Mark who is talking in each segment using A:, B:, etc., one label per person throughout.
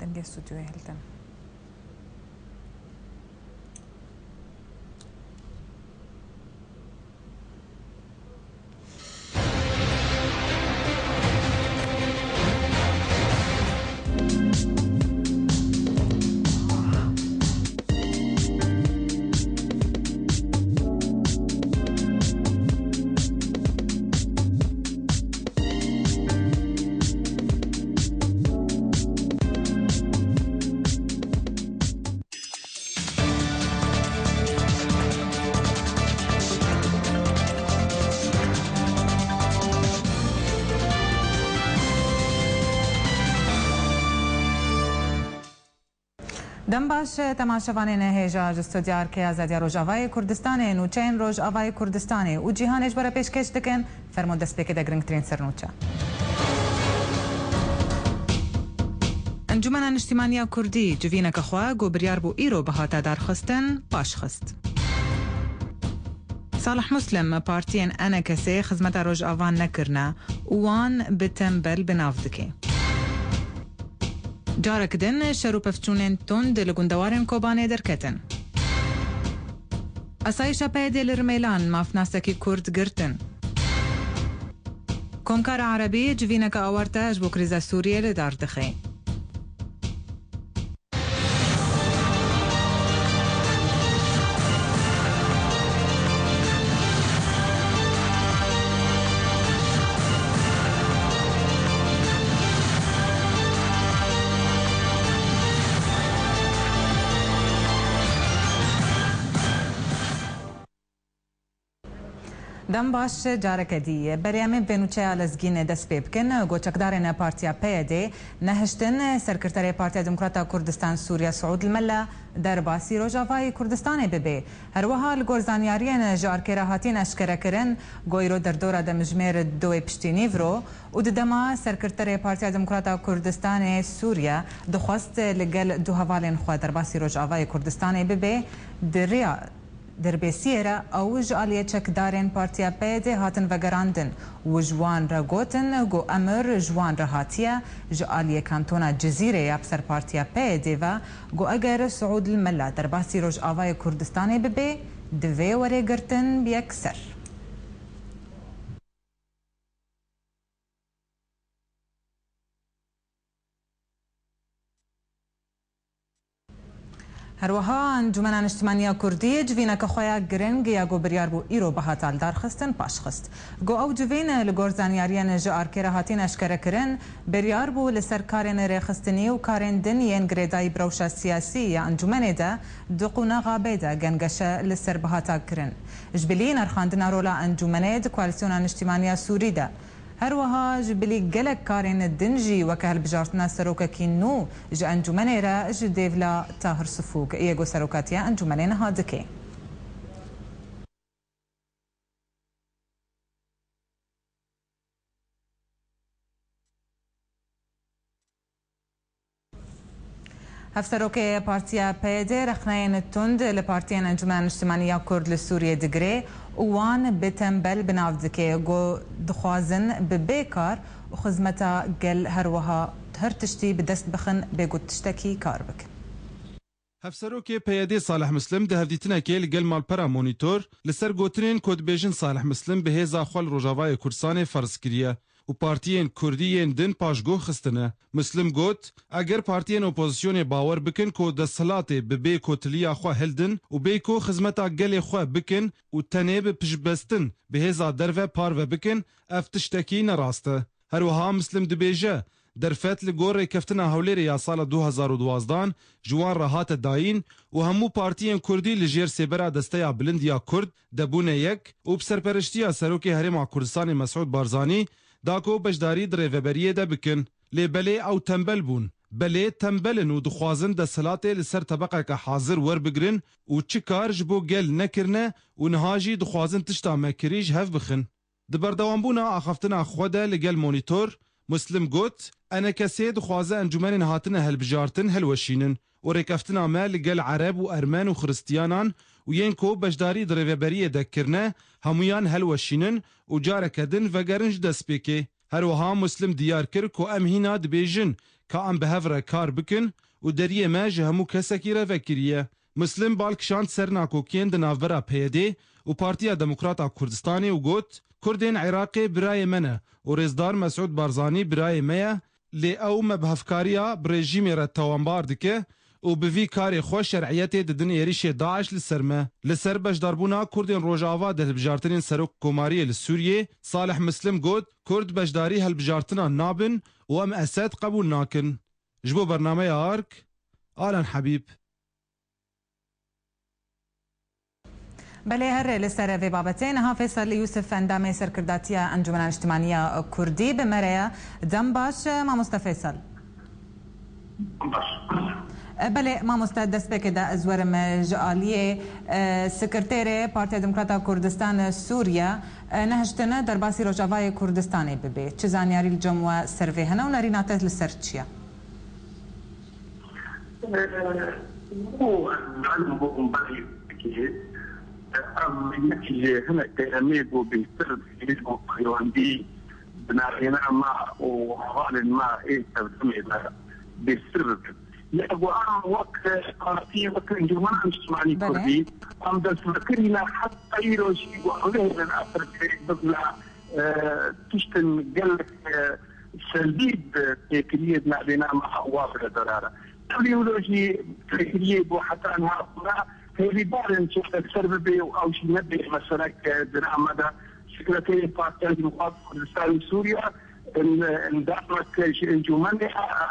A: دنگه استودیوی هلتن. دم باش تماشاوانین هیجا جستودیار که آزادی روجاوای کردستان نوچین روجاوای کردستان و جهانش برای پیشکش دکن فرمود دست پیک دگرنگ ترین سرنوچه. انجمن اجتماعی کردی جوینا کخوا گوبریار بو ایرو بهاتا درخستن باش خست. صالح مسلم پارتین انا کسی خدمت روجاوان نکرنا وان بتنبل بنافدکی. جارك دن شرو پفچونن تند لگندوارن کوبانه درکتن. اسایشا پیده لرمیلان مافناسکی کرد گرتن. کمکار عربی جوینک آورتاج بو کریزا سوریه لدار دخی. دم باش جارك دي بريامين بينوچه لزگين دست بيبكن گوچکدارن پارتیا پیدي نهشتن سرکرتری پارتیا دموکراتا کردستان سوریا سعود الملا در باسی روجاوای کردستان ببه هر وها گورزانیارین جارکرا هاتین اشکره کرن گویرو در دورا دمجمر دو پشتینیورو و دما سرکرتری پارتیا دموکراتا کردستان سوریا دخواست لگل دو حوالین خوا در باسی روجاوای کردستان ببه دریا در بسیره اوج آلیه چکدارن پارتیا پیده هاتن وگراندن و جوان را گوتن گو امر جوان را هاتیه جو آلیه کانتونا جزیره یابسر پارتیا پیده و گو اگر سعود الملا در باسی روج آوای کردستانی ببه دوی وره گرتن بیکسر. هروها انجمن اجتماعی کردی جوینا کخویا گرنگ یا گوبریار بو ایرو بهاتال درخستن پاش خست گو او جوینا لگورزانیاریان جارکر هاتین اشکره کرن بریار بو لسرکارن رخستنی و کارن دنین گریدای بروشا سیاسی یا انجمن ده دقونا غابه ده گنگش لسر بهاتا کرن جبلین ارخاندنا رولا انجمن ده کوالسیون اجتماعی سوری ده هروها جبلي جلك كارين الدنجي وكهل بجارتنا سروكا كينو ج انجمنيرا ج ديفلا طاهر صفوق يجو سروكاتيا انجمنين هادكي هفسروكي بارتيا بيدي رخنين التند لبارتيان انجمان اجتماعية كرد لسوريا دقري وان بتنبل بنافدكي جو دخوازن ببيكار وخزمتا قل هروها هر تشتي بدست بخن بيقود تشتكي كاربك.
B: هفسروكي بيدي صالح مسلم ده هفديتنا كيل قل مالبرا مونيتور لسر قوترين كود بيجن صالح مسلم بهيزا خوال روجاواي كرساني فرز كريا و پارتیین کردیین دن پاشگو خستنه مسلم گوت اگر پارتیین اپوزیسیون باور بکن کو د صلات به بی کوتلیا خو هلدن و بی کو خدمتا گل خو بکن و تنیب پشبستن به هزا درو پار و بکن افتشتکی نراسته هر وها مسلم دبیجه در فت لگور کفتنا هولری یا سال 2012 جوان راحت داین و همو پارتیین کردی لجیر سبرا دسته بلند یا کرد دبونه یک و بسرپرشتیا سروکی هرم کردستان مسعود بارزانی داکو بجداری دریوبریه ده بکن لبلی او تنبل بون بلی تنبلن و دخوازن ده سلاته لسر طبقه که حاضر ور بگرن و چی کار جبو گل نکرنه و نهاجی دخوازن تشتا مکریج هف بخن دبردوان بونا آخفتنا خوده لگل مونیتور مسلم گوت انا کسی دخوازه انجمن هاتن هل بجارتن هل وشینن و رکفتنا ما لگل عرب و ارمان و خرستیانان و ینکو بجداری دریوبریه ده کرنه همویان هل وشینن و جارکدن و گرنج دست بکی هروها مسلم دیار کرد که ام هینا دبیجن که ام به هفره کار بکن و دریه ما جهمو کسکی را وکریه. مسلم بالکشاند سرناکوکین دنافبرا پیده و پارتیا دموکراتا کردستانی و گوت کردین عراقی برای منه و رزدار مسعود بارزانی برای میا لی او مبهفکاریا برژیم را توانبار دکه و بوی کاری خوش شرعیت ددن یریش داعش لسرمه لسر بجداربونا کردین روجاوا ده بجارتنین سروک کوماری لسوریه صالح مسلم گوت کرد بجداری هالبجارتنا نابن و ام اسد قبول ناکن جبو برنامه آرک آلان حبیب
A: بله هر لسر في بابتين ها فيصل يوسف اندامي سركرداتيا انجمن اجتماعية كردي بمريا دمباش ما مصطفى فيصل بله ما مستدس بكده ازورم جاليه سكرتيري بارتي ديمقراطا كردستان سوريا نهجتنا درباسي روجافاي كردستاني ببي تشزان ياري الجموة سيرفي هنا ونارينا تهل السرتشيا
C: هو معلوم النتيجة هنا تأميدو بالسرد يجبو قيواندي بنارينا ما وغال ما إيه تبدمينا بالسرد يقوى وقت قارتي وقت انجمان اجتماعي كردي أم دس فكرنا حتى يروشي وغير الأثر بغلا تشتن قلق سلبيب تكريد نارينا ما وافر درارة تبليولوجي تكريد وحتى أنها في بعض السبب او شيء نبي مثلا كدرامه سكرتير بارتي ديمقراطي كردستان سوريا اندمجت انجمن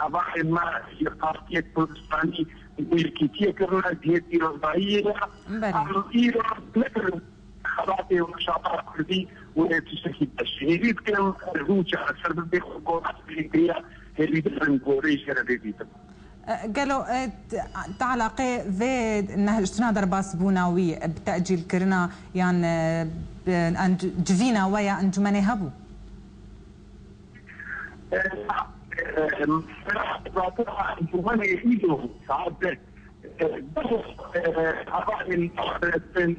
C: اباء ما بارتي كردستاني بالكيتيه كرنا ديتي رضايه ايرا لكن خباتي ونشاطات كردي وتشتكي الشهيد كان روجا سبب بقوات الفكريه اللي بدنا نقوليش ربيتي
A: قالوا تعلقي في نهجتنا درباس بوناوي بتأجيل كرنا يعني جفينا ويا انجمني هبو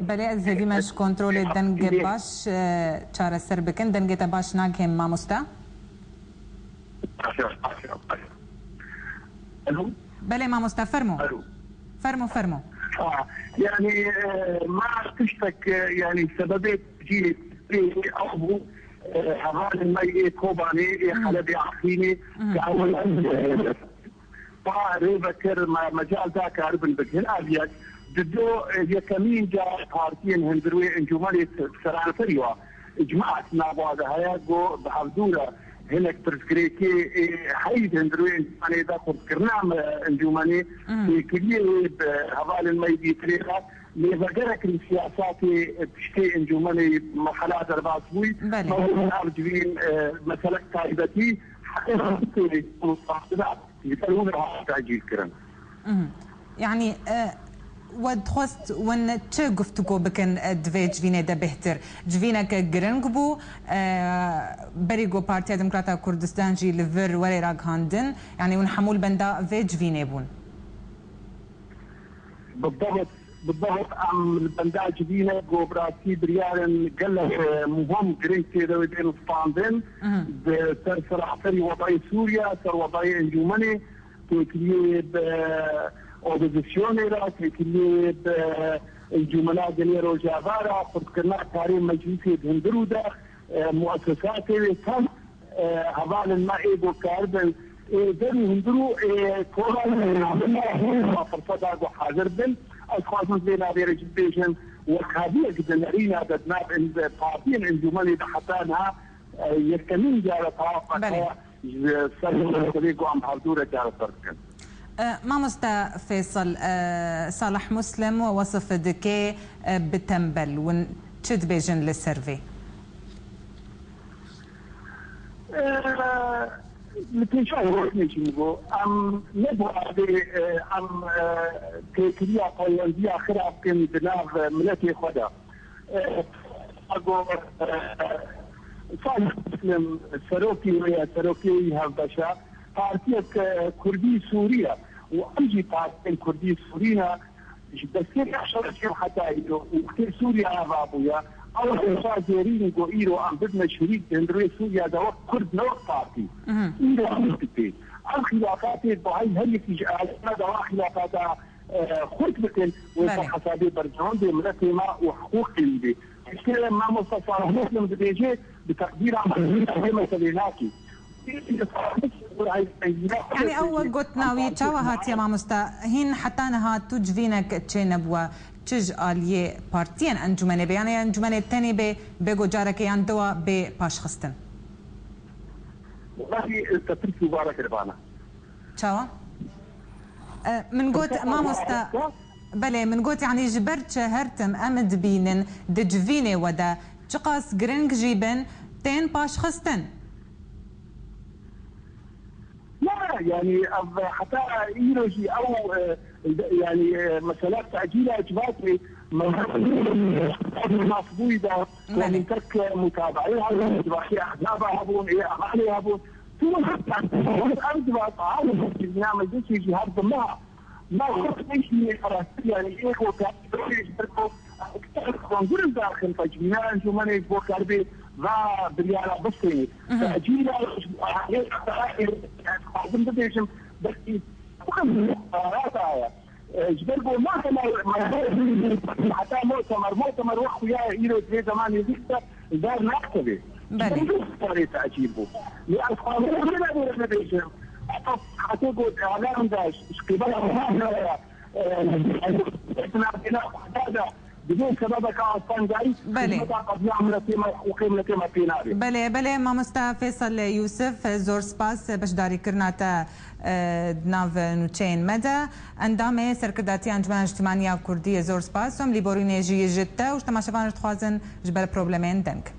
A: بله از هیوی مش کنترل دنگ باش چاره سر بکن دنگ تباش ناگهم ما مستا بله ما مستفرمو فرمو
C: يعني ما تشتك يعني سببت جي أبو هذا المي كوباني حلبي عقيني كأول بكر مجال ذاك أربن بكر أبيض جدو يكمين جاء بارتين هندروي انجمالي سرعة فريوا إجماعات نابواد هيا جو بحفدورة هناك ترسكريكي حيث هندروي انجمالي دا تذكرنام انجمالي في كلية بهذا المي تريقا لذكرك السياسات بشتي انجمالي محلات الباسوي موضوع أرجوين مسألة تايبتي حقيقة المستحضرات يسألون رها تأجيل كرم
A: يعني ودخست ون چه گفتگو بکن دوی جوینه ده بهتر جوینه که گرنگ بو بریگو پارتیا دموکراتا کردستان جی لور ولی راگ هاندن يعني ون حمول بندا في جوینه بون
C: بالضبط ام البندا جوینه جو براسي بريال قال مهم جرينج كده ودين الفاندن سر عفري وضعي سوريا سر وضعي انجومني تكليب اوبوزيسيوني را تكليب الجملاء جنيرو جافارا فكرنا كريم مجلسي هندرودا مؤسسات كان هذا ما ايجو كاربن دني هندرو كورا فرصه حاضر بن اشخاص مثل هذه ريجستريشن وكابيه جدا نرينا بدناب عند بارتين انجمالي حتى يكمل جاره طاقه سرقوا ام حضوره جاره تركن
A: ما مستا فيصل صالح مسلم ووصف دكي بتنبل ونشد بيجن للسيرفي
C: مثل شو نجيبه ام نبغى ام كيكليا قوية خراب كن بناف ملتي خدا اقول صالح مسلم سروكي ويا سروكي هالبشا بارتية كردي سوريا وأمجي بارتين كردي سوريا بس كيف يحصل شيء حتى وكثير سوريا أبابويا او الجزائريين يقولوا عم بدنا شريك هندروي سوريا ده وقت كرد نوع بارتي ايرو عم تبي الخلافات بهاي هي في هذا خلافات خلط مثل وحسابي برجعون بمرتبة وحقوق اللي الشيء ما مصطفى مسلم بيجي بتقدير عمل مسليناكي
A: يعني أول قلت ناوي تشاوهات يا مامستا هين حتى أنها تجفينك تشينبوا تج آلية بارتين أنجمني بي يعني أنجمني التاني بي بيقو جارك يندوا بي باش خستن
C: والله التفريق مبارك ربانا
A: تشاوه من قلت مامستا بله من قلت يعني جبرت شهرتم أمد بينن دجفيني ودا تقاس جرينج جيبن تين باش خستن
C: لا يعني حتى يروجي او يعني مسألة تأجيل اجباتي مصبويدة يعني تك متابعيها اجباتي احزابها هبون ايه اعمالها هبون ثم حتى اجبات عالم نعمل دي جهاد ضمها ما هو شيء يعني ايه هو كان نقول داخل تجميع انجمني بوكاربي ذا بريالا بسيني تأجيل أظن بديشم بس هذا جبربو ما حتى مؤتمر وخويا إيرو في زمان يزيد دار نكتبه بلي تأجيبه لأن قانون ما بديشم حتى قلت إعلام داش قبلها هذا بدون سببك أصلاً جاي
A: بله مامستا فيصل يوسف زور سباس باش داري كرنا تا دناف نوتشين مدى اندامي سركرداتي انجمن اجتماعية كردية زور سباس هم ليبوريني جي جتا وش تماشفان تخوازن جبل بروبلمين دنك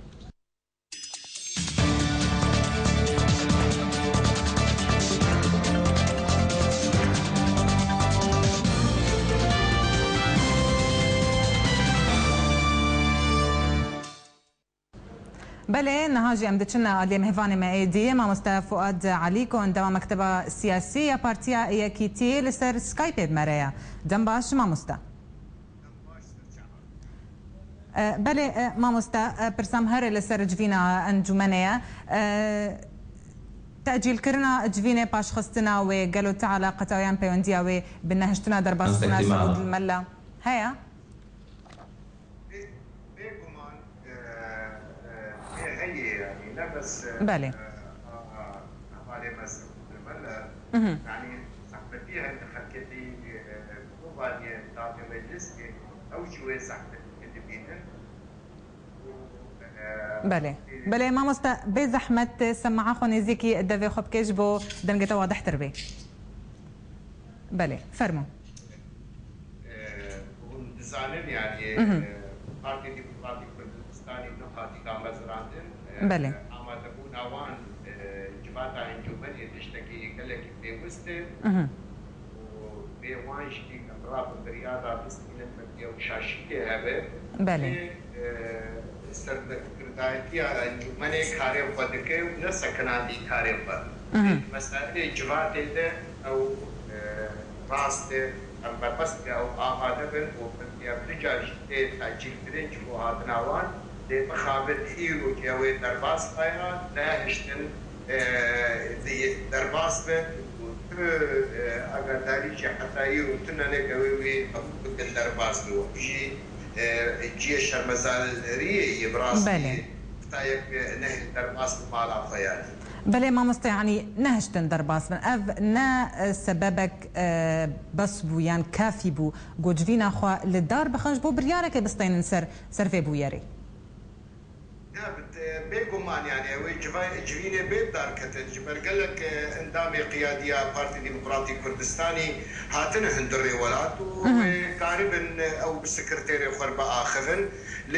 A: بله نهاجي امدتشنا اللي مهفاني مايدي مع مستوى فؤاد عليكو عندما مكتبة سياسية بارتيا ايكيتي لسر سكايب بمرايا دنباش ما مستا بله ما مستا برسام هر لسر جفينا انجمانية تأجيل كرنا جفينة باش خستنا وقالوا تعالى قطاويان بيونديا وبنهشتنا درباسنا سعود الملا هيا
D: بس
A: بالي
D: يعني صاحبتيها انت حكيتي طبعا تاع مجلس او شويه صاحبتي بينا
A: بله ما مستا بزحمت سمع خوني زيكي دافي خب كيجبو دنجتا واضح تربي بله فرمو
D: زعلان يعني بارتي ديمقراطيك كردستاني نقاطي كامل زراندن
A: بله
D: اما تكون اوان جماعه انجمن تشتكي قال لك بيوستن وبيوانش كي امراض برياضه بس الى المديه وشاشيه هبه
A: بله
D: سردكردایتی انجمن کاری خودکه و نسکنادی کاری خود مسئله جوابی ده او راست ام بس او آماده بن و بنیا بجاش تاجیل برنج و هادناوان ده مخابر ایرو که اوی درباس آیا نه هشتن درباس به اگر داری چه حتی ایرو تنانه که اوی بکن درباس لو جي شرمزارية يبراسي تايك نهي درباس مالا فياني
A: بله ما مست يعني نهشتن درباس من اف نا سببك بس بو يعني كافي بو جوجفينا خوا للدار بخنج بو بريارك بستين نسر سرفي بو ياري
D: بيقومان يعني جفيني بيت دار كتن جبر قال لك اندامي قياديه بارتي ديمقراطي كردستاني هاتنا هندري ولات وقاربا او بالسكرتيري خربا اخذن ل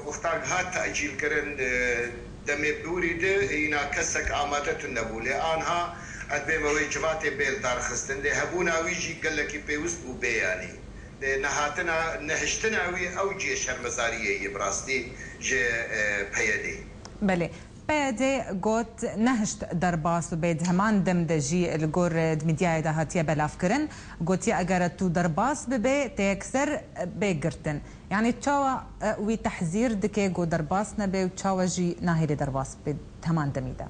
D: وقتاق هات تاجيل كرن دمي بوريد هنا كسك اماتت النبو لانها ادبي وجباتي بيل دار خستن هبونا ويجي قال لك بيوست وبياني نهاتنا نهشتنا او جي شرمزاريه يبراستي جي بيدي
A: بله بعد قوت نهشت درباس بيد همان دم دجي الجور دمديا ده هاتيا بلافكرن قوت يا أجرت تو درباس ببي تكسر بيجرتن يعني تشاوا وتحذير دكي جو درباس نبي وتشاوا جي ناهيلي درباس بيد همان دميدا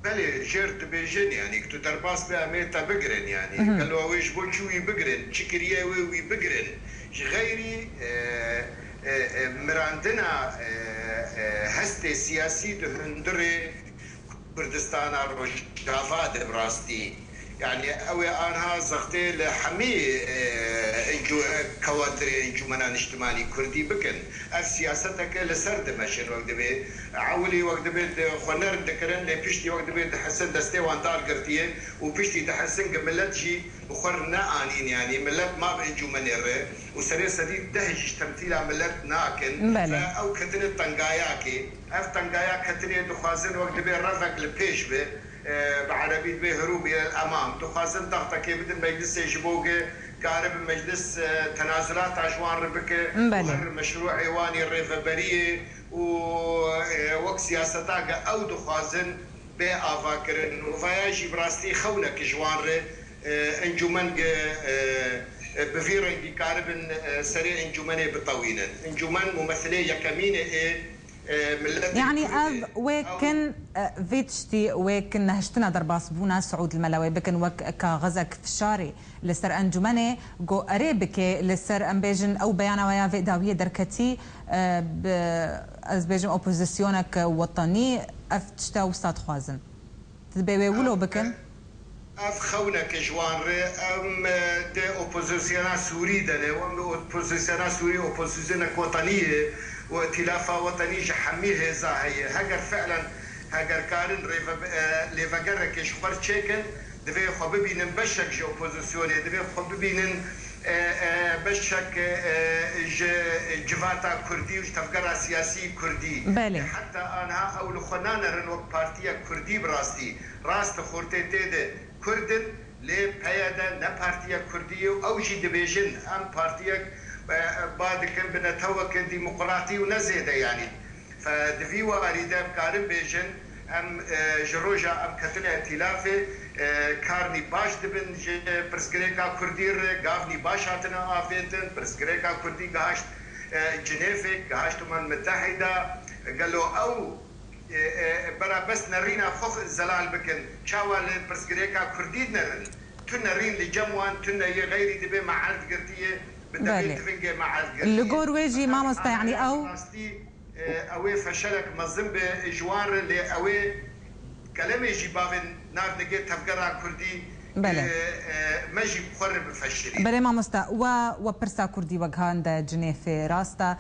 D: بله جرت بيجن يعني كتو درباس بأميتا بقرن يعني قالوا ويش بوشوي بقرن شكريا وي بقرن غيري مراندنا هسته سياسي دهندري كردستان روجافا براستي يعني اوي انها زغتي لحمي انجو كوادري انجو منان اجتماعي كردي بكن اف سياستك لسرد ماشين وقت بي عولي وقت بي خنر دكرن لبيشتي وقت بي تحسن دستي وانتار قرتيه وبيشتي تحسن قبلت جي بخرنا انين يعني ملت ما بانجو منير وسري سديد دهج تمثيل ملت ناكن او كتن طنقاياكي اف طنقايا كتن دخازن وقت بي رفق لبيش بي بعربي بهروب الى الامام تخازن ضغطك بدل مجلس يجبوك قارب مجلس تنازلات عجوان ربك وهر مشروع ايواني الريفبريه ووقت سياستاك او دخازن بافاكرن وفياجي براستي خونك جوان انجمن بفيرن قارب سريع انجمن بطوينا انجمن ممثليه يكمينه
A: يعني أذ وكن فيتشتي وكن نهشتنا درباس بونا سعود الملاوي بكن وك كغزك في الشاري لسر أنجمني جو أريبك لسر أنبيجن أو بيانا ويا في داوية دركتي أزبيجن أوبوزيسيونك وطني أفتشتا وستاد خوازن تدبيوي ولو بكن
D: اف خونك جوان ري ام دي اوبوزيسيونا سوري دني وام اوبوزيسيونا سوري اوبوزيسيونا وطنيه وائتلافا وطني جحميه زاهيه هاجر فعلا هاجر كارن ليفاجرك شخبر تشيكن دفي خبيبي نبشك جو اوبوزيسيوني دفي خبيبي بشك جفاتا كردي وتفكر سياسي كردي
A: بالي.
D: حتى انا اول خنانا رنوك بارتيا كردي براستي راست خورتي تيد كردن لبيادا نبارتيا كردية أو جي دبيجن أم بارتيا بعد كم بنتوك ديمقراطي ونزيد يعني فدفيوا أريدا بكارم بيجن أم جروجا أم كتنا ائتلافي كارني باش دبن برسكريكا كردير قافني باش هاتنا آفيتن برسكريكا كردي قهاشت جنيفك قهاشت من متحدة قالوا أو برا بس نرينا خوخ زلال بكن شاوال برسكريكا كرديد نرن تن نرين لجموان تن غيري دبي معارض قرتيه بدبي تفنجي معارض قرتيه
A: اللي قرويجي ما مستا يعني او
D: اوي فشلك مزم بجوار اللي اوي كلامي يجي بابن نار نجيت تفكر كردي
A: بله
D: ماجي بخرب فشلي
A: بله ما مستا وبرسا كردي وجهان دا جنيف راستا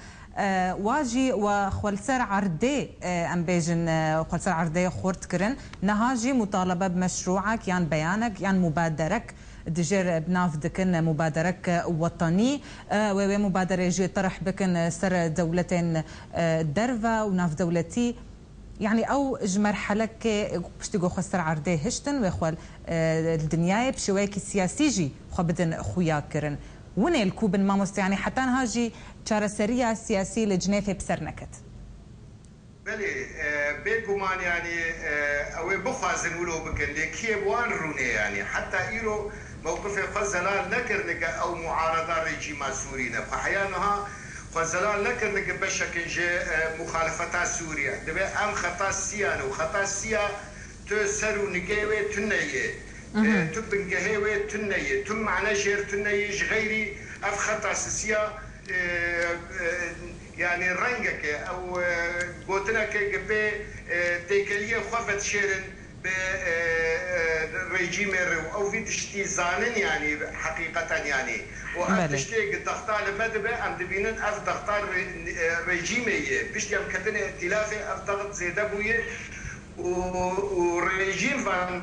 A: واجي وخلسر عردي ام بيجن خلسر عردي خورت كرن نهاجي مطالبه بمشروعك يعني بيانك يعني مبادرك دجر بناف دكن مبادرك وطني ومبادره جي طرح بكن سر دولتين درفا وناف دولتي يعني او مرحلك باش تقول خسر عردي هشتن ويخوال الدنيا بشويك سياسيجي خو بدن خويا كرن وين الكوبن ما مست يعني حتى هاجي شارسريه سياسي لجنيف بسرنكت
D: بلي بيكمان يعني او بخازن ولو بكن لكيب وان روني يعني حتى ايرو موقف خزلال نكرنك او معارضه ريجيم سوريا فحيانها خزلال نكرنك بشكل مخالفه سوريا دبي ام خطا سيان وخطا سيا تسرو نجيوي تنيه تبن قهوه تنيه تم معنا جير تنيه غيري اف خطا سيا يعني رنجك او قوتنك قبي تيكليه خفت شيرن بريجيم او في تشتي زانن يعني حقيقه يعني واف تشتي قد ضغطا لمدبه ام دبينن اف ضغطا ريجيميه بيش يم كتن ائتلافي اف ضغط زيد ابويه وريجيم فان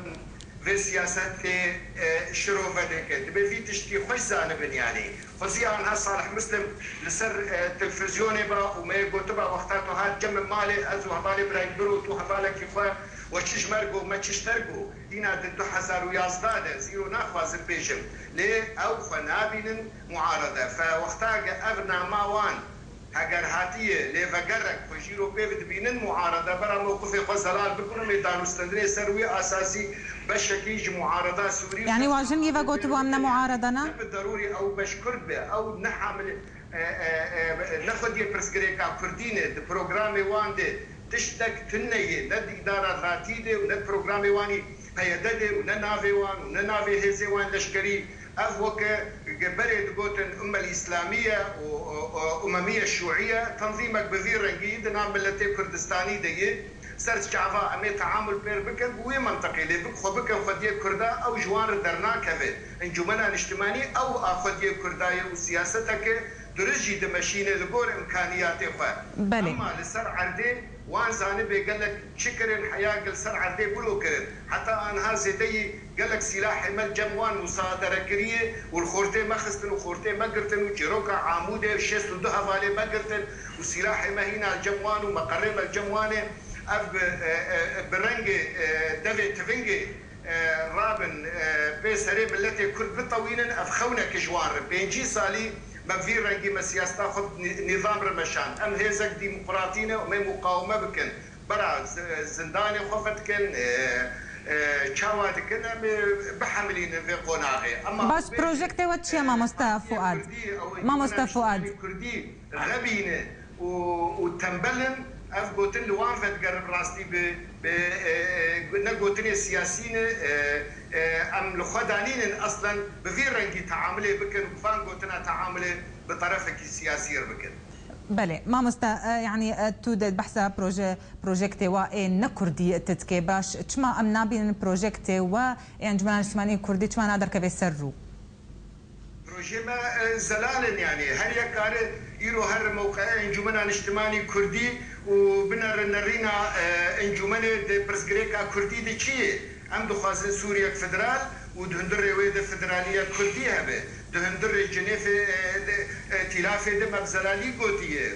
D: في سياسات شروفه ديك دبي في تشتي خوش زانبن يعني خصيا عنها صالح مسلم لسر تلفزيوني برا وما يقول وقتاته هاد جم مالي ازو هبالي برا يقدروا تو هبالك يخوا وشش مرقو ما تشترقوا هنا دو حزار ويازداد زيرو ناخواز البيجم ليه او فنابين معارضه فوقتها اغنى ماوان هەگەر هاتیە لێڤەگەرێک خۆشیرۆ پێ بدبینن معارەدە بەرا مووقفی خۆ زەلال بکڕن دانوستەندنێ سەروی ئاساسی بەشێکیش معارەدا سووری
A: يعني واژن يفا قوتبوا أمنا معارضنا
D: بالضروري أو باش كرد به أو نحمل ناخذ برسكريكا كردينه بروغرامي واندي تشتك تنيه ند إدارة غاتيده وند بروغرامي واني هيدده وننافي وان وننافي هزي وان لشكري أفوك بريد قوتن أمة الإسلامية وأممية الشيوعية تنظيمك بذير رنجيد نعم ملتي كردستاني دي سرت شعبا أمي تعامل بير بكن وي منطقي لي بك خو بكن خديه كردا أو جوان درنا كذا انجمنا اجتماعي أو أخديه كرداية وسياستك درجي دمشينه لقور إمكانياتي خو أما لسر عردي وان زانبي قال لك شكرن حياه قال سر عردي بلو كرن حتى أنها زيدي قال لك سلاح مال جموان مصادره كريه والخورتي ما خستن وخورتي ما قرتن وجروكا عاموده شست ودها فالي ما قرتن وسلاح ما هنا الجموان ومقرم الجموانه أب برنجي دافي تفنجي رابن بيسري ملتي كل بطوينا أفخونا كجوار بينجي صالي مبفير رنجي ما سياسة تاخذ نظام رمشان أم هيزك ديمقراطينا وما مقاومة بكن برا زنداني خفت كن شاوات كنا بحملين في قناعي
A: أما بس بروجكت واتشي ما مصطفى فؤاد
D: كردي غبينة وتنبلن أفقوتن لوانفت قرب راستي نقوتن السياسيين أم لخدانين أصلا بغير رنجي تعامله بكن وفان قوتنا تعامله بطرفك السياسي بكن
A: بله ما يعني تود بحث بروجكتي وإن نكردي تتكي باش تشما أمنا بين بروجكتي وإن جمال اجتماعي كردي تشما نقدر كيف يسروا
D: بروجي ما زلال يعني هل يكار يرو هر موقع انجمنا اجتماعي كردي وبنر نرينا انجمنا برسكريكا كردي دي شيء ام دخوازن سوريا فدرال ودهندر رويد فدراليه كردي هبه دهندر جنيف ائتلاف دم بزلالي قوتيه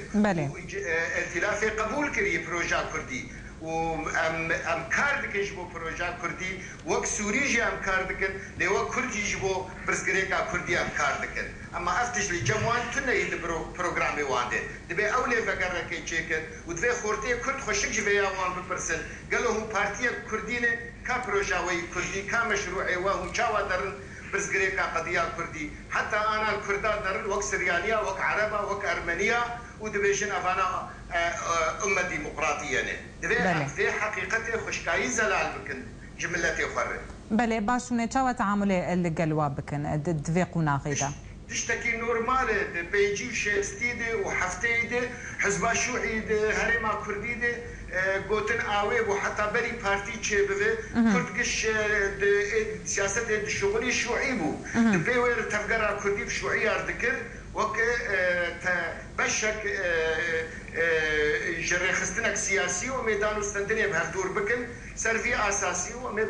D: ائتلاف قبول كري بروجا كردي ام كاردك جبو بروجا كردي وك سوري جي ام كاردك لو كردي جبو برسكريكا كردي ام كاردك اما افتش لي جموان تنه يدبرو بروغرامي وانده دبي اولي فقرك تشيكن ودبي خورتي كرد خوشك جبيا وان ببرسن قالوا هم بارتيه كردينه كا بروجا وي كردي كا مشروع وهم شاوا درن برسكريكا قضيه كردي حتى انا الكردات درن وك سريانيه وك عربه وك ارمنيه ودبيشن افانا امه ديمقراطيه دبي في حقيقته خشكاي زلال بكن جملتي خرر
A: بله باشونه چاوا تعامل القلوا بكن دفيقونا غيدا
D: تشتكي نورمال بيجي شيستيدي وحفتيدي حزب شيوعي هريما كرديدي قوتن آوي وحتى بري بارتي تشيبه كردكش سياسة الشغل الشيوعي بو دبي وير تفقر كردي بشيوعي أردكر وك بشك جري خستنك سياسي وميدان استندني بهردور بكن سرفي أساسي ومي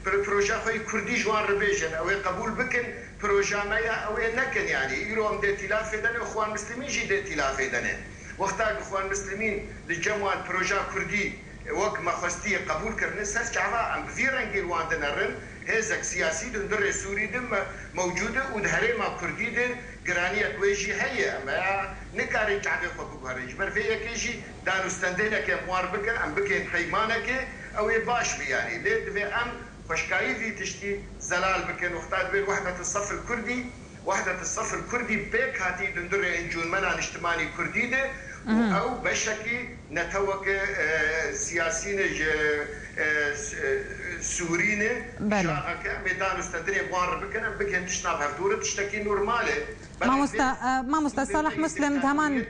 D: بروجا خوي كردي جوان ربيجن أو قبول بكن بروجا مايا أو نكن يعني يروم دي ائتلاف دنه اخوان مسلمين جي دي ائتلاف دنه وقتا اخوان مسلمين لجموان بروجا كردي وك ما خستي قبول كرن سر شعبا ام فيرنجي وان دنرن هزك سياسي دندر سوري دم موجوده ودهريما كردي دي جرانيه كويجي هي ما نكاري شعبي خو بغارج برفيه كيجي دانو استندنك موار بكن ام بكن حيمانك او باش يعني ليه دفي ام خشكاي في تشتي زلال بكن وقتاد بين وحده الصف الكردي وحده الصف الكردي بيك هاتي دندر انجون منا اجتماعي كردي ده او بشكي نتوك سياسيين سوريين شاغك ميدان استدري بوار بكن تشناب هردوره تشتكي نورماله
A: ما مست صالح مسلم كمان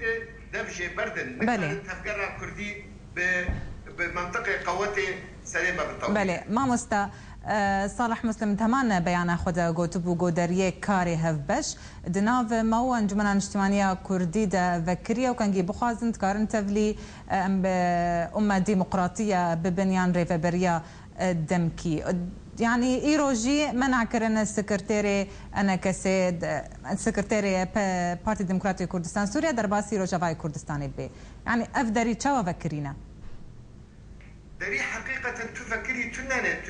D: دبجه بردن مثلا تفكر كردي بمنطقه قوتي سليمه بالطبع
A: بله ما مست صالح مسلم تماما بيان خدا قوتبو قدريه كاري هفبش دناف ما هو انجمنا اجتماعيه كردي دا ذكريه وكان جي بخازن تكارن تفلي امه ديمقراطيه ببنيان ريفبريا دمكي يعني ايروجي منع كرنا السكرتيري انا كسيد السكرتيري بارتي ديمقراطي كردستان سوريا درباسي روجافاي كردستاني بي يعني افدري تشاوا فكرينا
D: دري حقيقة تفكري تننت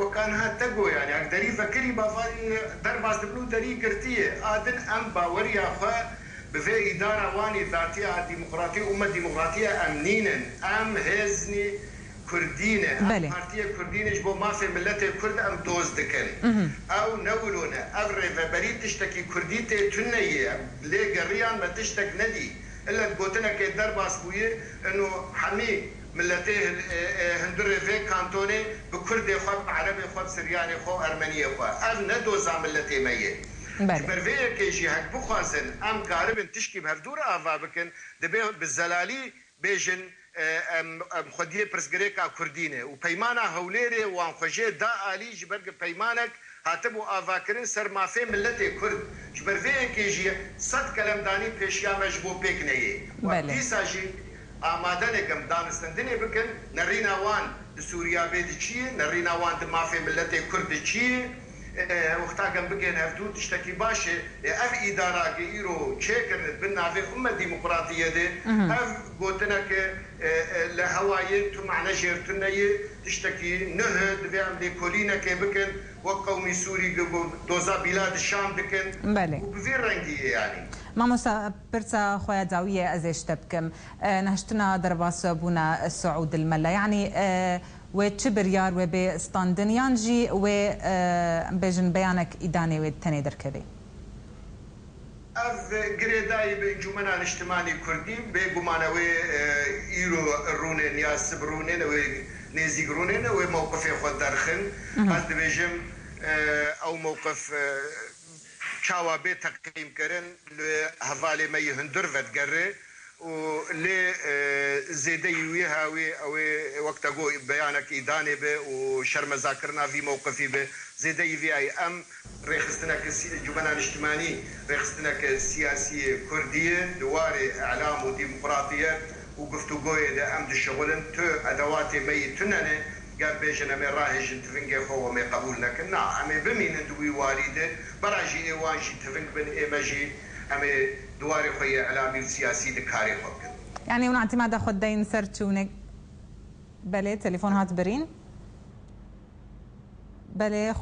D: وكانها تقوى يعني دري فكري بافاني درباس دبلو دري قرتيه آدن أم باوريا خا بفي إدارة واني ذاتية ديمقراطية أمة ديمقراطية أمنين أم هزني كردينة أم بارتية كردينة جبو ما في ملة كرد أم دوز دكن أو نولونا أغرب بريد تشتكي كرديتي تنية ليه قريان ما تشتك ندي إلا تقولنا كدار باسبوية إنه حمي ملتي هندري في كانتوني بكردي خو عربي خو سرياني خو أرمنية خو أغ ندوزا ملتي مية برفيه كيجي هك بخوازن أم قاربن تشكي بهفدور آفا بكن دبيه بالزلالي بيجن خديه برسغريكا كردينه وبيمانا هوليري وان خجي دا علي جبرق بيمانك هاتبو آفاكرين سر ما في ملتي كرد جبرفيه كيجي صد كلام داني بيشيا مجبو بيكنيه وقتيسا جي آمادنكم دانستندني بكن نرينا وان سوريا بيد چي نرينا وان ما في ملتي كرد چي وقتا كان بكين هفتو تشتكي باشه اف اداره ايرو تشيكرت بالنافي امه ديمقراطيه دي اف قلتنا ك لهوايه تو معنا جيرتنيه تشتكي نهد بيعمل كولينا كي بكن وقومي سوري دوزا بلاد الشام بكن
A: بله
D: وبفير رنجيه يعني
A: مامۆستا پرسە خۆیان داویە ئەزێشتە بکەم نەهشتنا دەرباس بوونا سعود المەلا یعنی وێ چ بریار وێ بێ ستاندنیان ژی وێ بێژن بەیانێک ئیدانێ وێ تەنێ دەرکەوێ
D: اف گرێدایی بەنجومەنا نیشتمانی کوردی بێگومانەوەی ئیرۆ ڕوونێن یا سب ڕوونێنەوەی نێزیک ڕوونێنەوەی مووقفێ خۆ دەرخن ئەس دەبێژم ئەو مووقف چاوا بێ تەقییمکردن هەڤالێ مەی هەندر ڤەتگەڕێ و لێ زێدەی وێ هاوێ ئەوێ وەکتە گۆ بەیانێکی دانێ بێ و شەرمەزاکردنا ڤی مووقفی بێ زێدەی ڤی ئای ئەم ڕێخستنەکە جوبەنا نیشتمانی ڕێخستنەکە سیاسی کوردیە دوارێ ئەعلام و دیموقراطیە و گفتوگۆیە دە ئەم دشغلن تو ئەدەواتێ مەی تونەنێ قال بيجن امي راهج تفنق خو ما قبول لكن نا امي بمين دوي والده براجي ايوان شي تفنق بن ايماجي امي دواري خويا اعلامي سياسي دكاري خوك
A: يعني ونعطي ماذا خدين سرتونك بله تليفون هات برين بله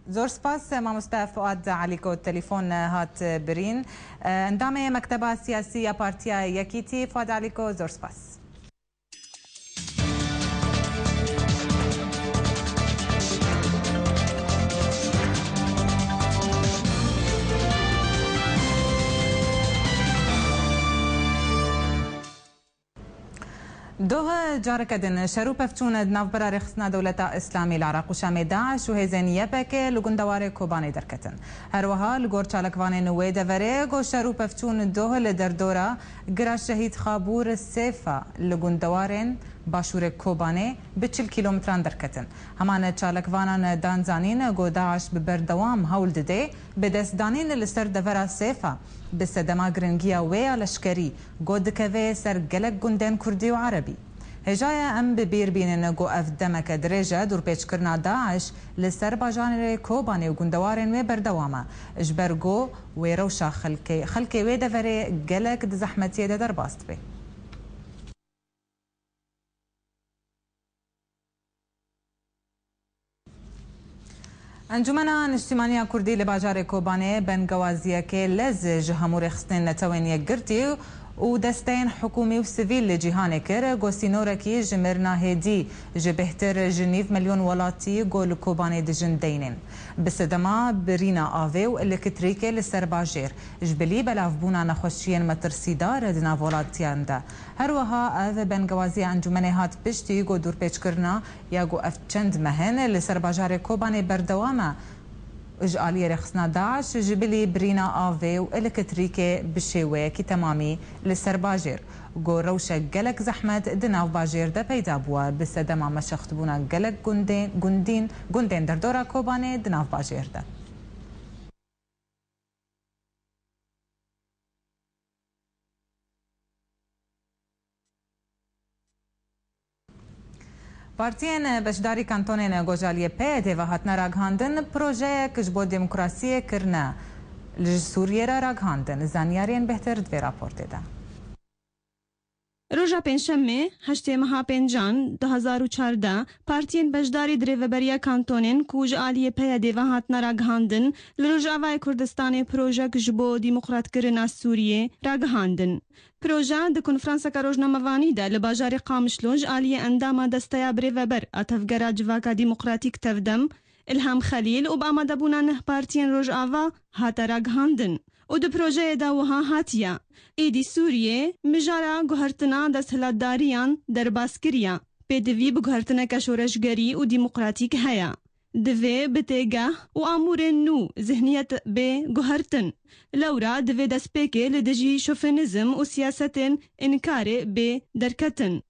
A: زور سپاس مامۆستا فؤاد علیکۆ تليفون هات برين اندامه مكتبه سياسيه بارتيا يكيتي فؤاد علیکۆ زور سپاس دوه جاركدن شروع بفتون نافبرا رخصنا دولة إسلامي العراق وشامي داعش وهزين يبكي لغندوار كوباني دركتن هروها لغور چالكواني نوي دفريق وشروع بفتون دوه لدردورا قرا شهيد خابور السيفة لغندوارين باشور كوباني بچل كيلومتران دركتن همان چالكوانان دانزانين غو داعش ببردوام هول دده بدست دانين لسر دفرا سيفة بسدما گرنگیا ویا لشکری گود کوي سر گلک گوندن کردی و عربي هجايا ام ببير بين نگو اف دمك درجه دور پیچ کرنا داعش لسر باجان كوباني و گوندوارن و بردوامه اجبرگو و روشا خلكي و دفري گلک د زحمتي د درباست به انجمنا نجتماعية كردي لباجار كوباني بنغوازية كي لز جهامور خستن نتوين يقرتي ودستين حكومي وسيفيل لجيهان كر غوسينوركي جمرنا هدي جبهتر جنيف مليون ولاتي قول كوباني دجن دينين بسدما برينا آفي والكتريكي لسرباجير جبلي بلافبونا نخوشيين مترسيدا ردنا فولاتيان دا هروها اف بنغوازية انجمني هات بشتي قو دور بيچ كرنا ياغو اف چند مهن لسرباجار كوباني بردوامه اجاليه رخصنا داعش جبلي برينا آفي والكتريكي بشيوه كي تمامي لسرباجير قو روشة قلق زحمت دناف باجير دا بيدا بوا بسدما مشختبونا قلق قندين دردورا كوباني دناف باجير دا پارتیین بشداری کانتونین گوجالی پیده و هاتنا راگهاندن پروژه کجبو دموکراسی کرنه لسوریه را راگهاندن زانیارین بهتر دوی راپورت ده
E: روژا پنجشنبه هشت ماه پنجان 2014 پارتین بجداری دریوبریا کانتونین کوج آلیه پیا دیوهات نراگهاندن لروجاوای کردستان پروژه جبو دیموکرات کرنا سوریه راگهاندن. پروژه د کنفرانس کاروجنامه‌وانی ده لباجار قامشلوج آلیه اندام دستیا بریوبر اتفگرا جواکا دیموکراتیک تفدم الهام خلیل و با آماده بونا نه پارتین روجاوا هات راگهاندن. و د پروژه داوها هاتیا ایدی سوریه مجارا گوهرتنا دست هلاداریان در باسکریا پیدوی بگوهرتنا کشورشگری و دیموکراتیک هیا دوی بتیگه و آمور نو ذهنیت به گوهرتن لورا دوی دست پیکه لدجی شوفنیزم و سیاست انکار به درکتن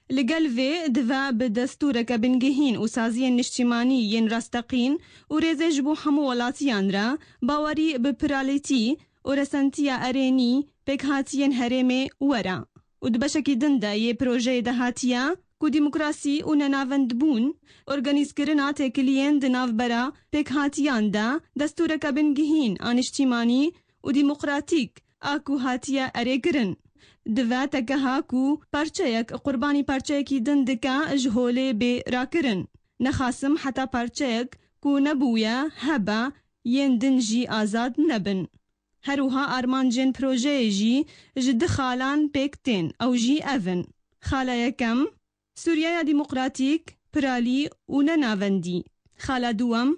E: لگلوی دوا به دستورک بنگهین و سازی نشتیمانی ین راستقین و ریزش بو همو ولاتیان را باوری به پرالیتی و رسنتیا ارینی پک هاتین هرمه ورا و دبشکی دنده یه پروژه ده هاتیا کو دیموکراسی و نناوند بون ارگانیز کرنا تکلین دناو برا پک هاتیان ده دستورک بنگهین آنشتیمانی و دیموکراتیک آکو هاتیا اره کرن دوا تکها کو پارچه یک قربانی پارچه یکی دندکا جهوله به را کرن نخاسم حتا پارچه یک کو نبویا هبا ین دنجی آزاد نبن هروها آرمان جن پروژه جی جد خالان پیکتین او جی اون خالا یکم سوریای دیموکراتیک پرالی و نناوندی خالا دوم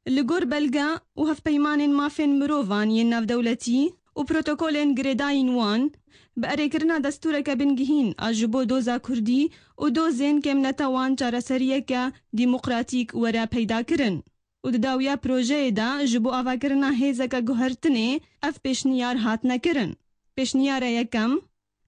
E: لگور بلگا و هف پیمان مافین مروفان ین ناف دولتی و پروتوکولین گریداین وان بأره کرنا دستورک بنگهین آجبو دوزا کردی و دوزین کم نتوان چارسریه که دیموکراتیک ورا پیدا کرن و داویا پروژه دا جبو آوا کرنا هیزک گوهرتنه اف پیشنیار هات نکرن. پیشنیار یکم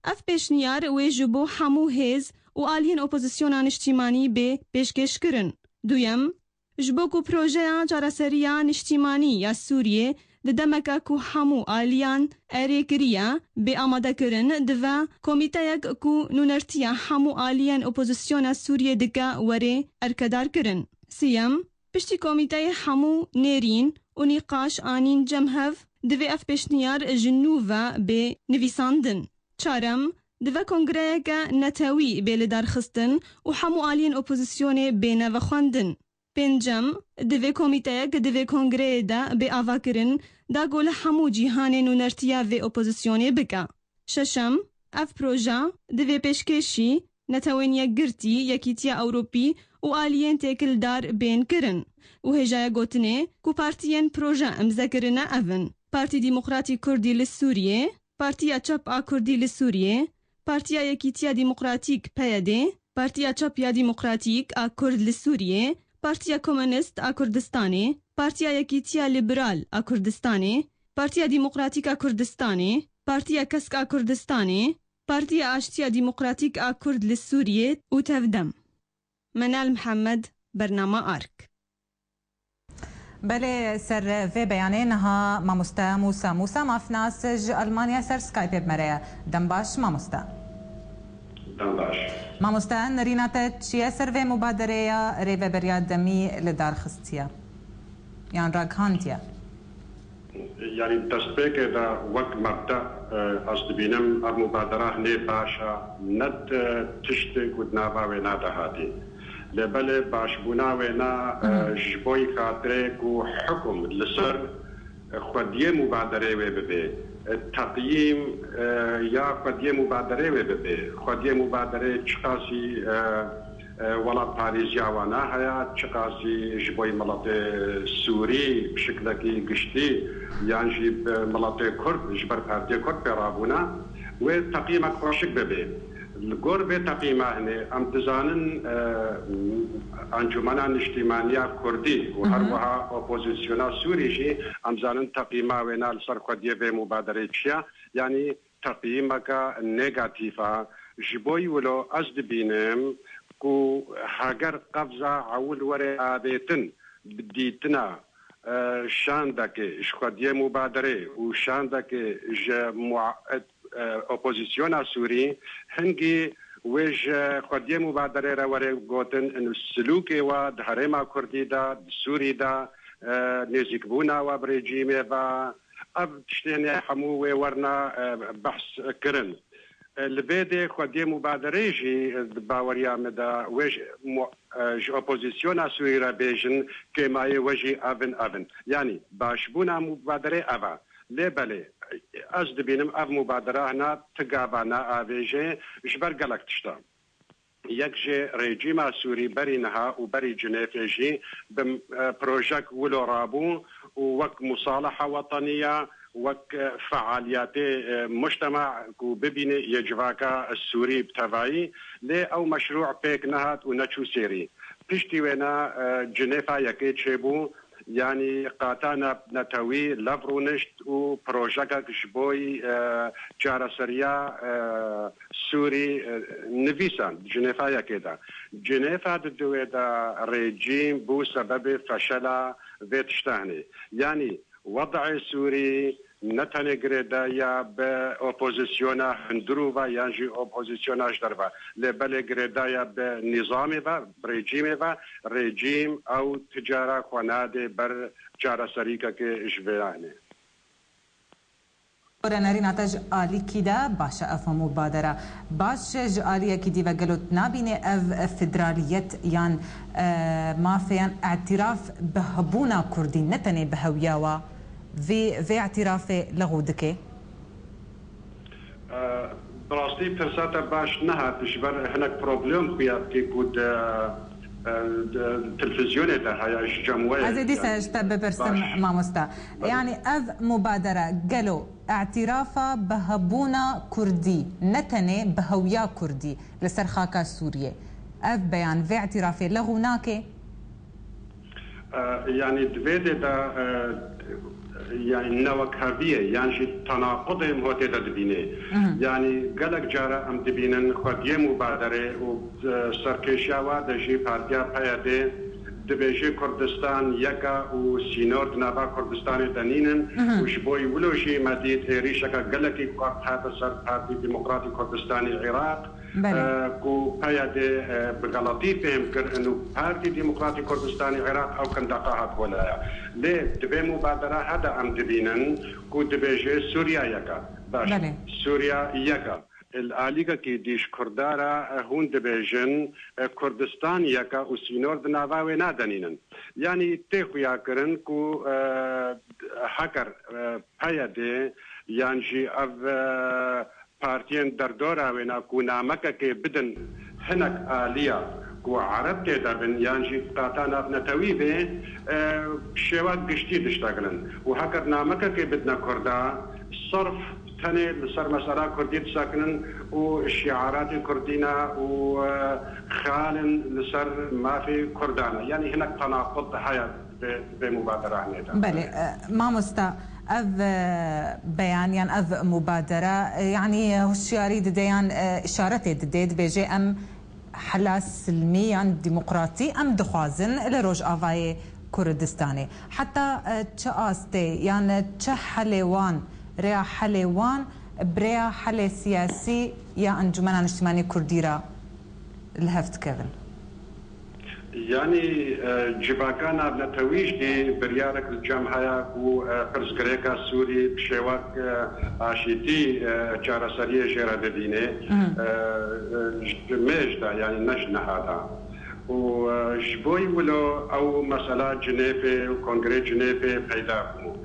E: اف پیشنیار و جبو همو هیز و آلین اپوزیسیونان اجتماعی به پیشکش کرن. دویم جبو کو پروژه چارسریا اجتماعی یا سوریه دمکا کو همو آلیان اره کریا به آماده کرن دوا کمیته یک کو نونرتیا همو آلیان اپوزیسیون سوریه دکا وره ارکدار کرن. سیم پشتی کمیته همو نیرین و نیقاش آنین جمهف دوی اف پیشنیار جنوبا به نویساندن. چارم دوی کنگره که نتاوی به لدار خستن و همو آلین اپوزیسیون به نوخواندن. پنجم دوی کمیته که دوی کنگره دا به آوا کرن دا گول همو جیهان نونرتیا و اپوزیسیون بکا. ششم اف پروژه دوی پیشکشی نتاوین یک گرتی یکیتیا اوروپی و آلین تکل دار بین کرن و هجای گوتنه کو پارتین پروژه امزکرنا اون پارتی دیموکراتی کردی لسوریه پارتیا چپ کردی لسوریه پارتیا یکیتیا دیموکراتیک پیاده پارتیا چپ یا دیموکراتیک کرد لسوریه پارتیا کمونیست کردستانه پارتیا یکیتیا لیبرال کردستانه پارتیا دیموکراتیک کردستانه پارتیا کسک کردستانه پارتیا آشتیا دیموکراتیک کرد لسوریه و تفدم منال محمد برنامه آرك.
A: بله سر في بيانينها ماموستا موسى مافناسج ألمانيا سر سكايب بمريا دنباش ماموستا ماموستا نريناتا تشيا سر في مبادرة ريفا برياد دمي لدار خستيا يعني راكهانتيا
F: يعني تسبيك إذا وقت مبدأ أصدبينم المبادرة هني باشا ند تشتك ودنابا ونادا هادي لبل باش بونا ونا جبوي خاطرك وحكم لسر خديه مبادرة وببي التقييم يا خديه مبادرة وببي خديه مبادرة تشقاسي ولا باريزيا وانا هيا تشقاسي جبوي ملات سوري بشكل كي قشتي يعني جيب ملات كرد جبر بارتي كرد برابونا وتقييمك خوشك ببي الغربة تقييمه هنا أم تزانن أنجمنا اجتماعية كردي وهروها أوبوزيسيونا سوري شيء أم زانن تقييمه ونا السرقدية بمبادرة شيا يعني تقييمك نيجاتيفا جبوي ولو أزد بينهم كو هاجر قفزة عول ورا بيتن بديتنا شاندك إشقدية مبادرة وشاندك اپوزیسیون سوری هنگی ویج خودی مبادره را وری گوتن ان السلوک و دهرما کردی دا سوری دا نزیک بونا و برجیمه و اب تشتینه همو ورنا بحث کرن البيدي خدي مبادرة جي باوريا مدى وج أوبوزيسيون سوريا بيجن كما يوجي أفن يعني باشبونا مبادرة أفا لبلي أجد بينم أف مبادرة هنا تقابنا أفيجي جبر قلق تشتا يكجي ريجيما سوري بري نها وبري جنيفيجي بمبروجك ولو رابو ووك مصالحة وطنية وك فعاليات مجتمع ببين يجواكا السوري بتفاعي لي او مشروع بيك نهات ونتشو سيري بشتي وينا جنيفا يكيد شيبو يعني قاتانا نتوي لافرونشت و بروجاكا شبوي جارة سريا سوري نفيسان جنيفا يكيدا جنيفا دويدا ريجيم بو سبب فشلا فيتشتاني يعني وضع سوري نتنه گردایا به اپوزیسیونا هندروفا یانجی اپوزیسیوناش دربا لبل گردایا به نظام و رژیم او تجاره خوناده بر جاره سریکا که اشویانه
A: ناري نتاج آلي كده باش أف مبادرة باش آلية كدي وقالوا نابيني أف فدرالية يعني ما فيان اعتراف بهبونا كردي نتني بهوياوا في اعتراف لغودك
F: براستي ترساتا باش نها تشبر هناك بروبليم خياب كي كود التلفزيون ده هاي جمويه
A: أزيدي سأجتب برسم ما مستا يعني أف مبادرة قالوا اعترافا بهبونا كردي نتني بهويا كردي لسرخاكا سوريا أف بيان في اعتراف لغوناك
F: يعني دفيدي ده يعني نوكهبيه يعني تناقضهم هو تدبينه يعني قالك جارة ام دبينن خديه مبادره وسركشاوا دجي بارتيا بياده دبيجي كردستان يكا وسينورد نافا كردستان دنينن وشبوي ولوشي مديد ريشكا قالك وقت هذا سر بارتي ديمقراطي كردستاني العراق كو بياده بغلطي فهم كر انه بارتي ديمقراطي كردستاني العراق او كندقاها ولا ليه دبي مبادره هذا ام دبينن كو دبيجي سوريا يكا باش سوريا يكا الآليكا كي ديش كردارا هون دبيجن كردستان يكا وسينورد نافاوي نادنينن يعني تيخويا كرن كو حكر بياده يانجي اف بارتين دردورا وينا كو نامكا كي بدن هناك آلية كو عرب تيدا بن يانجي قاتانا نتوي به شواك قشتي دشتاقلن وهكذا نامكا كي بدنا كردا صرف تاني لسر مسارا كردي تساكنن والشعارات كردينا وخالن لسر ما في كردانا يعني هناك تناقض حياة بمبادرة هنيدا
A: بلي ما مستا أف بيان يعني أف مبادرة يعني هوشياري ديان إشارتي ديد بيجي أم حلا سلميا ديمقراطي أم دخوازن لروج آفاي كردستاني حتى تشاستي يعني تشحلوان ريا حلوان بريا حل سياسي يا أنجمن اجتماعي كرديرا الهفت كيفن
F: يعني جباكانا بنتويش دي بريارك الجامعة وفرزقريكا سوري بشيواك عشيتي جارة سرية جيرا دبيني ميجدا يعني نجنا هذا وشبوي ولو أو مسألة جنيفي وكونغري جنيفي بيداكمو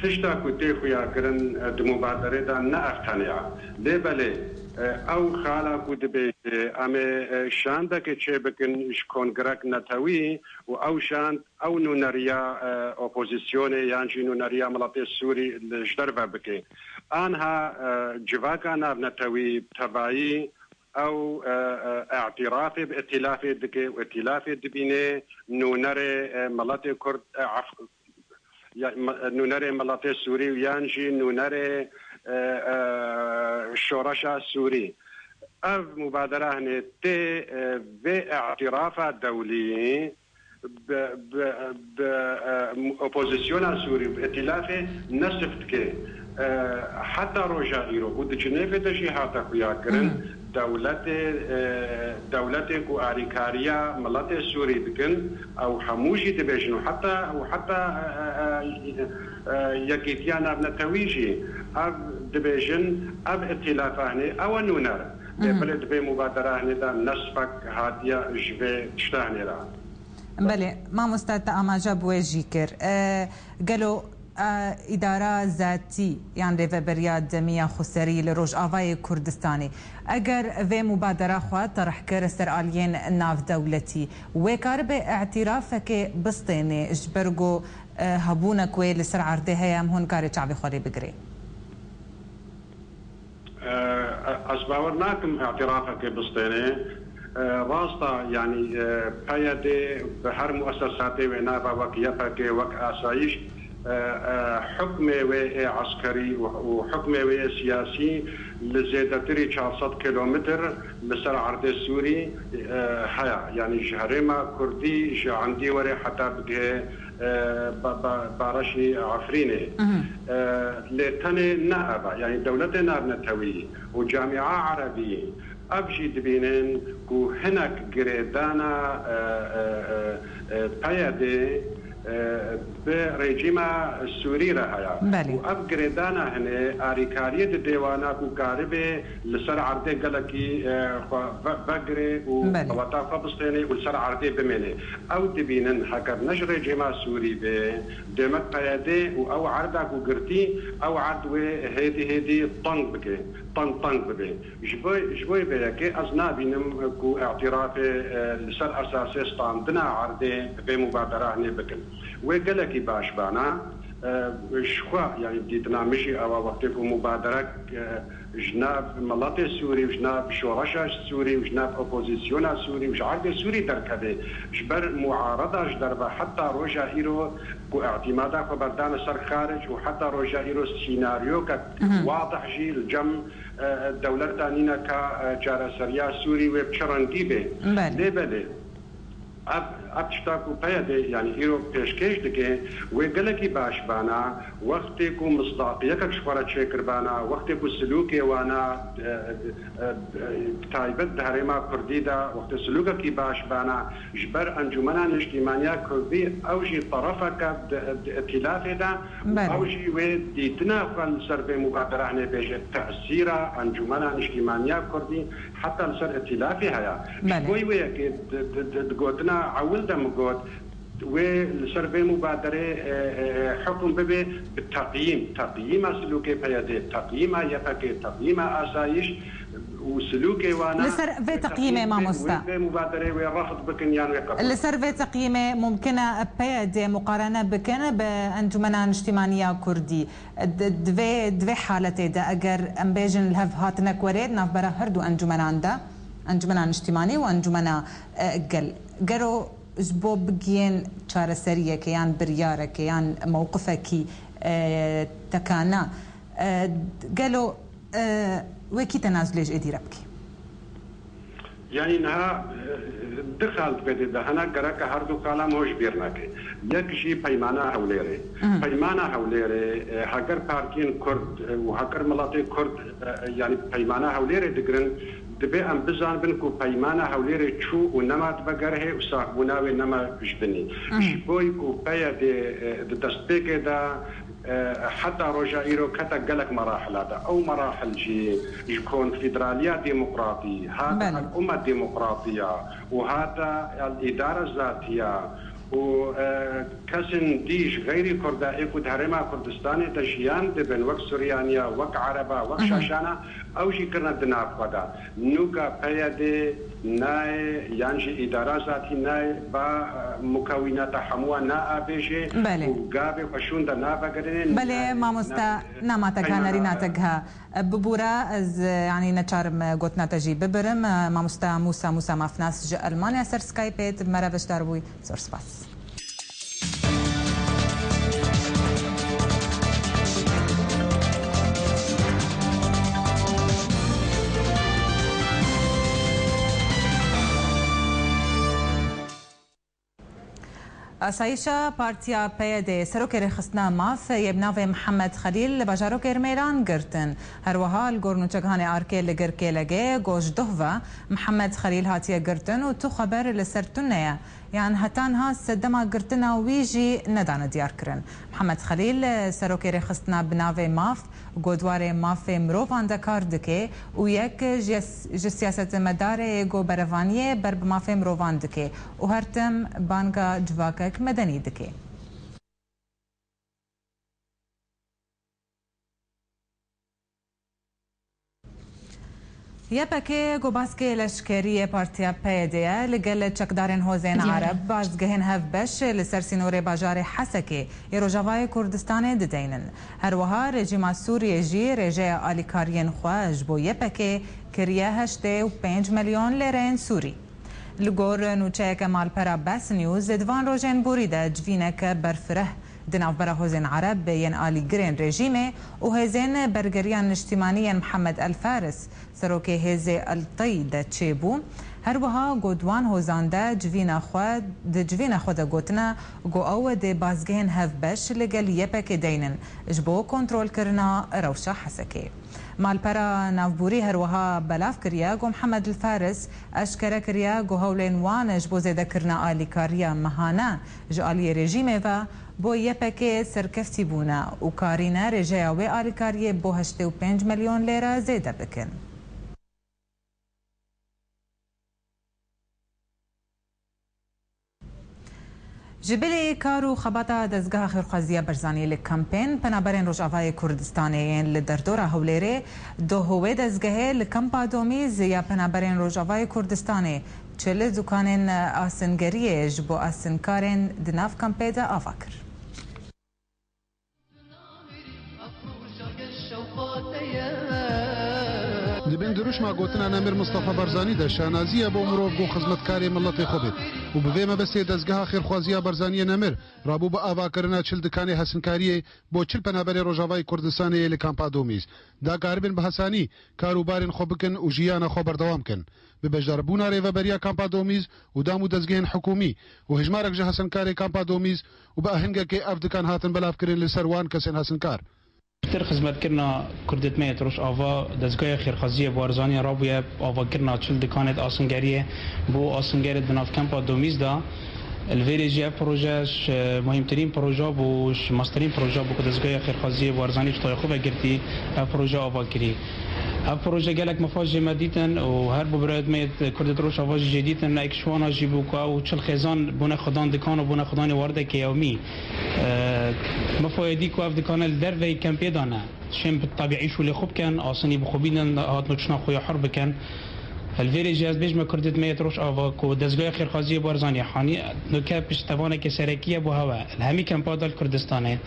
F: تشتاكو تيخو يا كرن دمبادرة دا نأفتانيا لبالي او خالا كود بي امي شاندا كي تشبكن كونغراك نتاوي او شاند او نوناريا اوبوزيسيون يعني نوناريا ملاتي السوري الجدربا بكي انها جواكانا نتاوي تبعي او اعترافي بائتلافي دكي وائتلافي دبيني نوناري ملاتي كرد نوناري ملاتي السوري ويانجي نوناري شورشا سوري اف مبادره هني تي في اعتراف دولي ب اوبوزيسيون سوري بائتلافه نسفت كي حتى روجا ايرو ود جنيف دشي هاتا خويا كرن دولتك وآريكاريا ملات السوري بكن أو حموجي دبيجن وحتى يكيتيانا بنتويجي أب دبيجن أب ائتلافاني أو نونر بلد بي مبادرة هندا نصفك هادية جبه تشتاهني را
A: بله ما مستعد أما جاب ويجيكر قالوا إدارة ذاتي يعني ريفبريات دمية خسري لروج آفاي كردستاني أجر في مبادرة خوات طرح كرسر آليين ناف دولتي وكار باعترافك بسطيني جبرقو هبونا كوي لسر عرضي هيام هون كاري شعبي خوري بقري
F: أسباورناكم اعترافك بسطيني راستا يعني بايدي بهر مؤسساتي ونابا وكيفك وك آسايش حكمي وعسكري وحكمي وسياسي لزيادتري 400 كيلومتر لسر عرض السوري حيا يعني جهريما كردي عندي وري حتى بقى بارشي عفريني لتني نائبة يعني دولتنا بنتوي وجامعة عربية أبجي دبينين كو هناك قريدانا بايدي بريجيما السوري رهايا واب قريدانا هنا اريكاريه ديوانا كو قاربه لسر عرضي قالكي بقري ووطا فلسطيني ولسر عرضي بمني او دبينن حكر نجر ريجيما سوري به دمك قيادي او عرضا كو قرتي او عرض هيدي طنق بكي طنق بكي جبوي بيكي ازنابينم كو اعترافي لسر اساسي ستاندنا عرضي بمبادره هنا بكن وقالك باش بانا شخوا يعني بديتنا مشي او وقتكم مبادره جناب ملاطي السوري وجناب شورشة السوري وجناب اوبوزيسيون السوري وجعاد السوري دركبه جبر معارضه جدربه حتى روجا ايرو اعتمادا خبردان سر خارج وحتى روجا ايرو سيناريو واضح جي الجم الدوله تانينا كجار سريا سوري وبشرنجيبه ليه اب تشتاكو بايدي يعني ايرو بيشكيش دكي وقالكي باش بانا وقتكو مصداقيتك شخورة شكر بانا وقتكو سلوكي وانا تايبت دهريما كرديدا وقت سلوكك باش بانا جبر انجمنا الاجتماعية كردي اوجي طرفك ائتلافي دا اوجي وديتنا فالسر بمبادرة عني بيجي تأثير انجمنا الاجتماعية كردي حتى السر ائتلافي هيا شوي ويكي تقولنا عول دمقود والسربي مبادرة حكم ببي بالتقييم تقييم سلوكي بيدي تقييم يفكي تقييم آسايش وسلوكي وانا
A: لسر في تقييمه ما مستا
F: مبادرة ورفض بكن يعني
A: لسر في تقييمه ممكنة بيدي مقارنة بكن بأنجمنا اجتماعية كردي دفي حالتي دا أجر أمبيجن الهف هاتنا كوريد ناف برا هردو أنجمنا دا أنجمنا اجتماعي وأنجمنا قالوا جبو بقين شار سرية كيان بريارة كيان موقفك تكانا قالوا وكي تنازليش ادي ربكي
F: يعني انها دخلت بدي دهنا قرك هردو كلام هوش بيرناكي يكشي بيمانا هوليري بيمانا هوليري هاجر باركين كرد وهاجر ملاطي كرد يعني بيمانا هوليري دقرن دبي ام بزان بنكو بيمانا هوليري تشو ونما تبقره وصاحبنا ونما جبني شبوي كو بيا دي دستيكي دا حتى رجع إيرو كتا قالك مراحل هذا أو مراحل يكون فيدرالية ديمقراطية هذا الأمة الديمقراطية وهذا الإدارة الذاتية وكسن ديش غير كردائي كود هرما كردستاني تشيان دبن وك سوريانيا وك عربا وك شاشانا أو شي كرنا دناف قدا نوكا بيادي ناي يانجي إدارة ذاتي ناي با مكونات حموة نا أبيجي وقابي وشون دا نافا قدنين
A: بله ما مستا ناماتك هانريناتك ببورا از يعني نتشارم قوتنا تجي ببرم ما مستا موسى مافناس جا ألمانيا سر سكايبيت مرة بشتار بوي سور سباس لأسایشا پارتیا پیاده سروک رخصتنا ماف یبناو محمد خلیل بجاروک ارمیران گرتن هر وحال گورنوچگان آرکه لگرکه لگه گوش دهوه محمد خلیل هاتیه گرتن و تو خبر لسرتونه يعني هتانها سدما قرتنا ويجي ندانا ديار كرن محمد خليل سروكي رخصتنا بناوي ماف قدواري ماف مروفان دكار دكي ويك جسياسة مداري يقو برفانيه برب ماف مروفان دكي وهرتم بانقا جواكك مدني دكي يبكي قباسكي لشكرية بارتيا بيديا لقل تشكدارين هوزين عرب باش جهن هف بش لسرسينوري باجاري حسكي يروجافاي كردستان ددينن هروها رجيما سوريا جي رجاء آليكاريين خواج بو يبكي كريا هشتي و 5 مليون ليرين سوري لقور نوچه كمال پرا بس نيوز دوان روجين بوريدا جوينك برفره دناف برا هوزين عرب ين آلي جرين ريجيمي وهزين برگريان اجتماعيا محمد الفارس سروكي هزي الطي دا تشيبو هروها قدوان هوزان دا جوينا خود قوتنا قو او دي بازگهن هف بش لقل يبك دينن جبو كنترول كرنا روشا حسكي مال پرا نافبوري هروها بلاف كريا قو محمد الفارس اشكرا كريا قو هولين وان جبو زيدا كرنا آلي كاريا مهانا جو آلي ريجيمي و بو يبكي سركفتي بونا وكارينا رجايا وي آلي كاريا بو 5 مليون ليرة زيدا بكن جبلي كارو خبطة دزگاه خيرخوازية برزاني لكامبين پنابرين روجاوای كردستانيين لدردورا هوليري دو هوه دزگاه لكامبا دوميز يا پنابرين روجاوای كردستاني چل دکانين آسنگريه جبو آسنکارين دناف كامبيدا آفاكر
G: دبن دروش ما گوتنا نمر مصطفى برزاني ده شانازيه بو مرو بو خدمتکاری ملت خوبه و به ما بس دزگاه خیرخوازیه برزاني نمر رابو با آوا کرنا چل دکانی حسنکاری بو چل پنابر روجاوای کردستان ل کامپا دومیز دا قاربن بحسانی کاروبارن خوبکن و جیانا خو بردوام کن به بجربونا ریو بریا کامپا دومیز و دامو دزگهن حکومی و هجمارک جه حسنکاری کامپا دومیز و با هنگه که افدکان هاتن بلاف کرن لسروان کسن حسنکار
H: تر خدمت کرنا کردت میت روش آوا دزگاه خیرخوازی بارزانی رابویه آوا کرنا چل دکانت آسنگریه بو آسنگری دناف کمپا دومیز دا الویریجی پروژهش مهمترین پروژه بوش ماسترین پروژه بو دزگاه خیرخوازی بارزانی چطور خوبه گرتی پروژه آوا کری پروژه گلک مفاج مدیتن و هر ببرد میت کردت روش آواج جدیدن اکشوانا جیبوکا و چل خزان بونه خدان دکان و بونه خدان وارده که یومی مفایدی که اف دکان در وی کم پیدانه شم طبیعی شو خوب کن آسانی بخوبیدن هات نوچنا خوی حرب کن الویری جاز بیشتر کردت میت روش آوا کو دزگاه خیرخوازی بارزانی خانی نکه پشتوانه که سرکیه بو هوا الهمی کم پادال کردستانه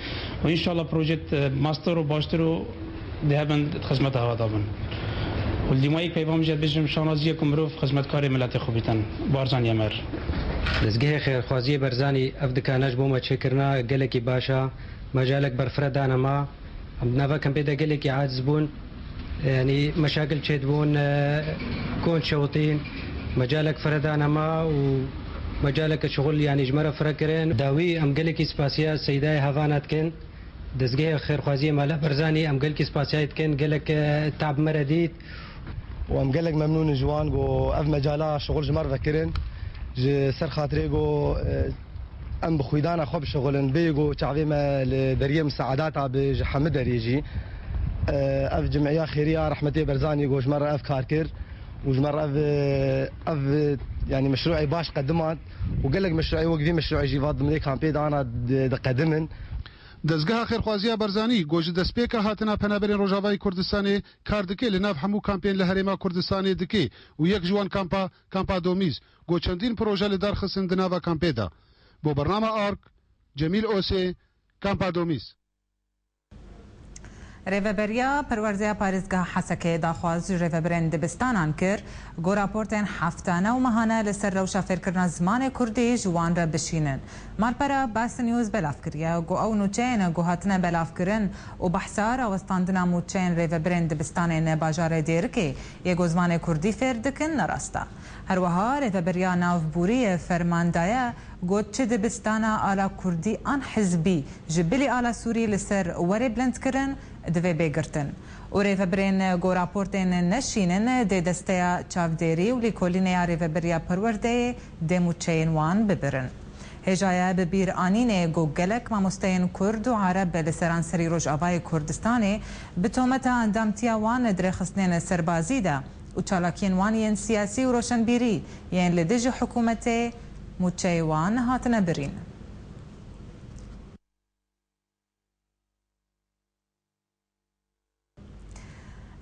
H: و ان شاء الله پروژه ماستر و باشتر و دهبن خدمت هوا دابن والديمايك بيبام جد بجم شانازيكم مروف خدمتكاري ملت خوبيتن بارزاني امر
I: دزگاه خیرخوازی برزانی افدکانش بوم چکرنا گلکی باشا مجالك برفردانا ما نافا كم بدا گلکی عاجز بون يعني مشاكل تشد بون كون شوطين مجالك فردانا ما ومجالك شغل يعني جمره فركرين داوي ام گلکی سپاسیا سیدای هوانات کن دزگاه خیرخوازی مالا برزانی ام گلکی سپاسیات کن گلک تعب مردید
J: وام قالك ممنون جوان جو اف مجالات شغل جمر ذكرن سر خاطري جو ام بخويدانا خوب شغلن بيجو تعظيم لدريم سعاداتها بحمد ريجي اف جمعيه خيريه رحمتي برزاني جو جمر اف كاركر وجمر اف يعني مشروعي باش قدمت وقال لك مشروعي وقفي مشروعي جيفاد ضمن كامبيد انا قدمن
G: دزگاه خیرخوازی برزانی گوج دسپیکا هاتنا پنابرین روجاوای کردستان کار دکی لناف همو کامپین لهرما کردستان دکی و یک جوان کامپا دومیز گو چندین پروژه لدار خصن دناوا کامپیدا بو برنامه آرک جمیل اوسی کامپا دومیز
A: ریوبریا پروازیا پارێزگا حەسەکەی داخواز ریوبرên dibistanan kir got raportên heftane û mehane li ser rewşa fêrkirina zimanê Kurdî ji wan re bişînin. Malpera Bas News belav kiriye got ew nûçeyên got hatine belavkirin û behsa rawestandina mûçeyên rêveberên dibistanên bajarê Dêrikê yê got zimanê Kurdî fêr dikin nerast e. Her wiha rêveberiya navbûriyê Fermandaye گوت چه دبستانا آلا کردی آن حزبی جبلی آلا سوری لسر وری بلند کرن دوی بگرتن و ریفبرین گو راپورتین نشینن دی دسته چاودیری و لیکولین ریفبریا پرورده دی موچین وان ببرن هجایا ببیر آنین گو گلک ماموستین کرد و عرب لسران سری روجاوای کردستانی بتومتا اندامتیا وان درخستنین سربازی ده و چالاکین وانین سیاسی و روشنبیری یعن لدج حکومت موچی وان هاتن برین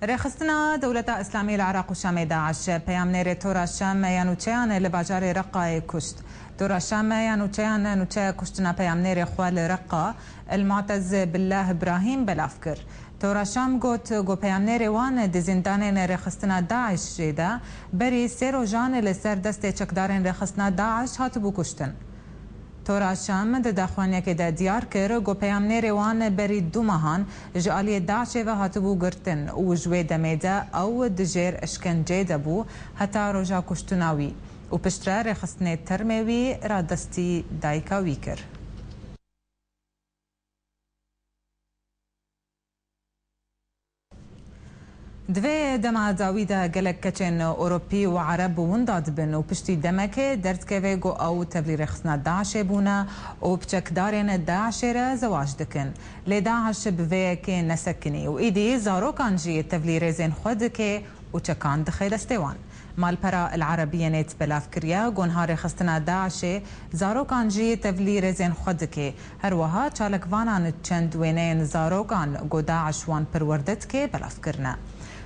A: رخصتنا دولة إسلامية العراق وشام داعش بيامنير تورا الشام يانوتشيان لباجار رقة كشت تورا الشام يانوتشيان نوتشا كشتنا بيامنير خوال رقة المعتز بالله إبراهيم بلافكر تورا الشام قوت قو بيامنير وان دزندانين رخصتنا داعش جيدا بري سيرو جان لسر دستي چكدارين رخصتنا داعش هاتبو كشتن تورا شام د داخوانیا کې د دیار کر گو پیامنیر وان بری دو ماهان جالی داعش و هاتبو گرتن او جوی دمیده او دجیر اشکنجه دبو حتا روژا کشتناوی و پشتره رخصتنه ترموی را دستی دایکاوی کر دوی دما داویده گلک کچن اوروپی و عرب ونداد بن و پشتی دمکه درد که گو او تبلی رخصنا داعش بونا و بچکدارین داعش را زواج دکن لی داعش بوی که نسکنی و ایدی زارو کانجی تبلی رزین خود که و چکان دخی دستوان مالپرا العربية نت بلافكريا گونهار خستنا داعش زاروكان جي تفلي رزين خودكي هروها چالك وانان چند وينين زاروكان گو داعش وان پروردتكي بلافكرنا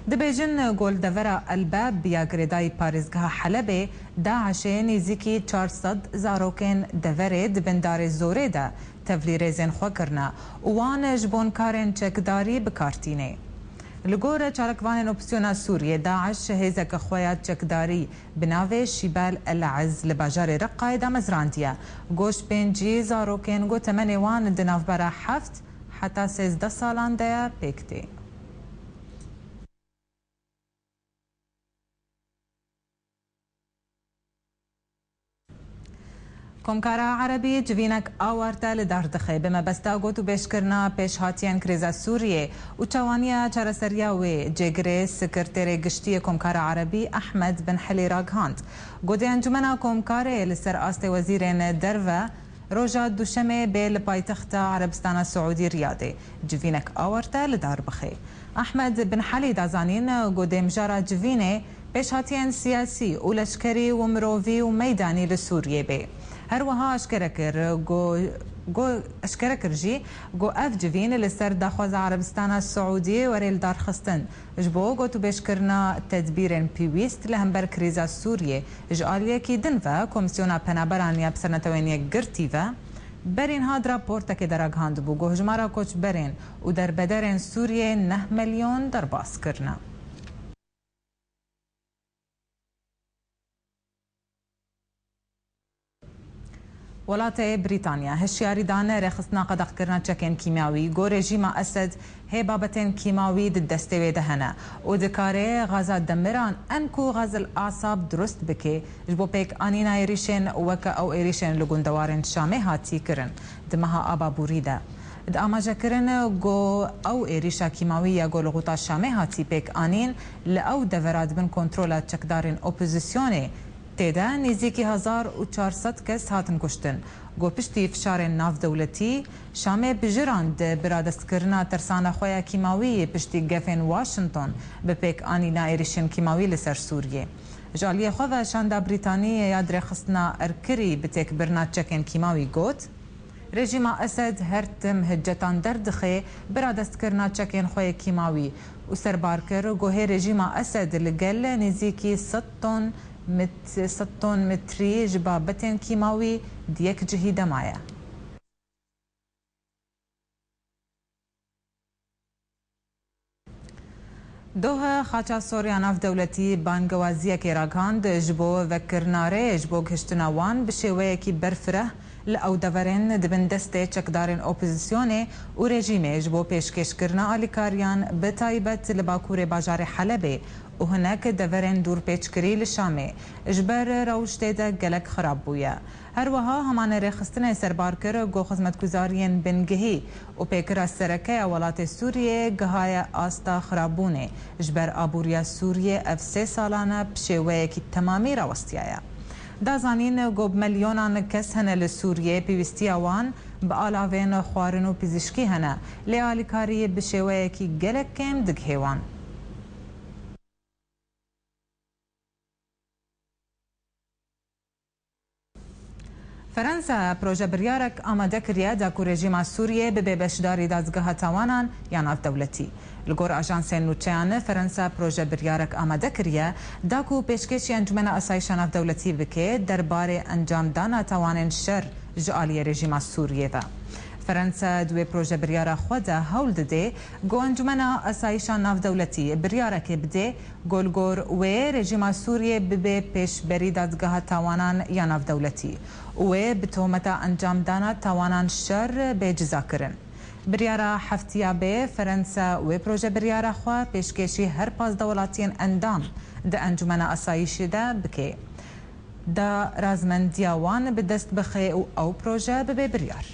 A: دبيجن گول دورا الباب بيا گريداي پاريزگاه حلبه داعش نزيكي 400 زاروكين دوري دبندار زوري دا تفلي رزين خو کرنا وان جبون كارن چكداري بكارتيني لگور چارکوان اپسیونا سوریه داعش هیزک خویات چکداری بناوه شیبال العز لباجار رقای دامزراندیه گوش بینجی زاروکین گو تمنیوان دناف برا حفت حتی 13 سالان ده پیکتی کمکارا عربی جوینک آورتا لدار دخه بما بستا گوتو بشکرنا پیش هاتیان کریزا سوریه و چوانیا چارسریا و جگره سکرتیر گشتی کمکارا عربی احمد بن حلی راگهاند گوده انجمنا کمکاره لسر آست وزیرین دروه روژا دوشمه بیل پایتخت عربستان سعودی ریاده جوینک آورتا لدار بخه احمد بن حلی دازانین گوده مجارا جوینه پیش هاتیان سیاسی و لشکری و مرووی و میدانی لسوریه بی هروها اشکرکر جی گو اف جوین لسر داخواز عربستان السعودی وریل دار خستن جبو گو تو بشکرنا تدبیرن پیویست لهمبر کریزا سوریه جعالیه کی دنفا کمیسیونا پنابرانیا بسرنتوینیه گرتیوه برین هاد راپورتا که درگ هاند بو گو هجمارا کوچ برین و در بدرین سوریه 9 ملیون در باس کرنا ولات بريطانيا هشياري دان رخصنا قدق كرنا تشكين كيماوي جو ريجيم اسد هي بابتين كيماوي ضد دستوي دهنا ودكاري غازات دمران انكو غاز الاعصاب درست بكي جبو بيك انينا يريشن وكا او ايريشن لغوندوارن شامي هاتي كرن دمها ابا بوريدا داماجا كرن جو او ايريشا كيماويه جو لغوتا شامي هاتي بيك انين لاو دفرات بن كنترولا تشكدارن اوبوزيسيوني تیدا نزدیکی 1400 کس هاتن کشتن گو پشتی فشار ناف دولتی شامه بجراند برادست کرنا ترسانه خویا کیماوی پشتی گفن واشنطن به پیک آنی نایریشن کیماوی لسر سوریه جالیه خواه شاندا بریتانیه یاد رخصنا ارکری بتیک برنا چکن کیماوی گوت رژیم اسد هرتم هجتان دردخه برادست کرنا چکن خویا کیماوی و سربار کر گوه رژیم اسد لگل نزدیکی 6 طن متری جبابتين كيماوي ديك جهيدة مايا دوها خاچا سوريا ناف دولتي بانگوازية كي راگاند جبو وكرناري جبو گهشتنا وان بشوية كي برفره لأو دفرين دبن دستي چکدارن اوپوزیسیونه و رژیمه جبو پیشکش کرنا آلیکاریان بتایبت لباکور باجار حلبه وهناك دفرين دور بيتشكري للشامي اجبر روشتي دا قلق خراب بويا هروها همان رخصتنا سرباركر جو خدمت گزارين بنگهي و بيكرا السركة ولات سوريا قهايا آستا خرابونه اجبر آبوريا سوريا اف 3 سالانه بشوية كي تمامي راوستيايا دازانين جو بمليونان كس هنا لسوريا بيوستيا وان بآلاوين خوارنو بيزشكي هنا لآلكاري بشوية كي قلق كم دقهيوان فرنسا پروژه بریارک آماده کریه دا کو رژیم سوریه به بشداری دادگاه توانان یا ناف دولتی لگور آژانس نوچهان فرنسا پروژه بریارک آماده کریه دا کو پیشکشی انجمن آسایش ناف دولتی بکه درباره انجام دانا توانن شر جعالی رژیم سوریه و فرنسا دوی پروژه بریاره خود هول دده گو انجمن آسایش ناف دولتی بریارک بده گلگور و رژیم سوریه به پیش بری دادگاه توانان یا ناف دولتی و بتهمت انجام دانا توانان شر به جزا کرن بریاره هفتیا به فرنسا و پروژه بریاره خوا پیشکشی هر پاس دولتین اندام ده انجمن آسایش ده بکه ده رازمندیاوان به دست بخی او پروژه به بریار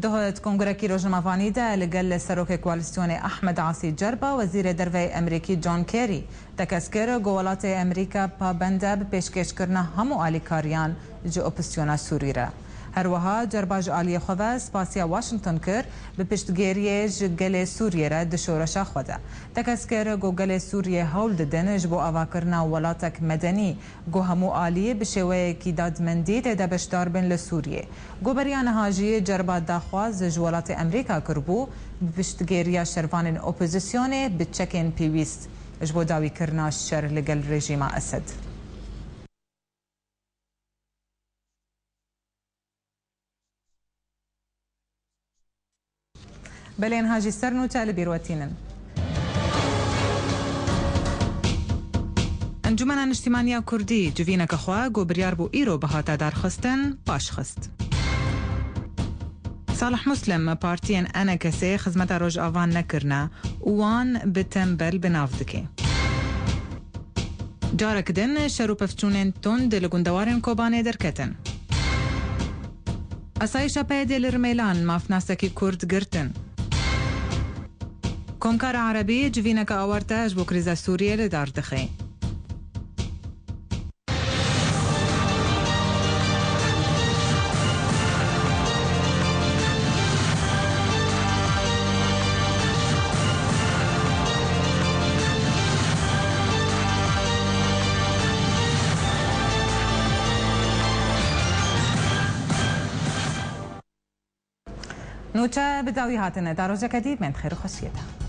A: دهت کنگرکی روجنمافانی ده لگل سروک کوالسیون احمد عاصی جربا وزیر دروی امریکی جان کری تکسکر گوالات امریکا پابنده به پیشکش کرنا همو آلیکاریان جو اپوزیسیون سوری را هروها جربا جعالی خواه سپاسیا واشنطن کر به پشتگیری جگل سوریه را دشورشا خوده تکسکر گو گل سوریه هول ددن جبو آوا کرنا ولاتک مدنی گو همو آلی بشوه کی دادمندی تیده بشدار بین لسوریه گو بریان هاجی جربا داخواز جوالات امریکا کربو به پشتگیری شروان اپوزیسیون به چکین پیویست جبو داوی کرنا شر لگل رژیم اسد بلين هاجي سرنو تالي بيروتينن انجمن اجتماعية كردي جوينا كخوا جو بريار بو ايرو بهاتا دار خستن باش خست صالح مسلم بارتين انا كسي خزمتا روج آوان نكرنا وان بتنبل بنافدكي جارك دن شرو پفچونين تند لگندوارن كوباني دركتن اسايشا پيدي لرميلان مافناسكي كرد گرتن كونكار عربي جوينا كاورتا جبو كريزا سوريا لدار دخي نوچه بداوی هاتنه در روز جدید من خیر و خصیده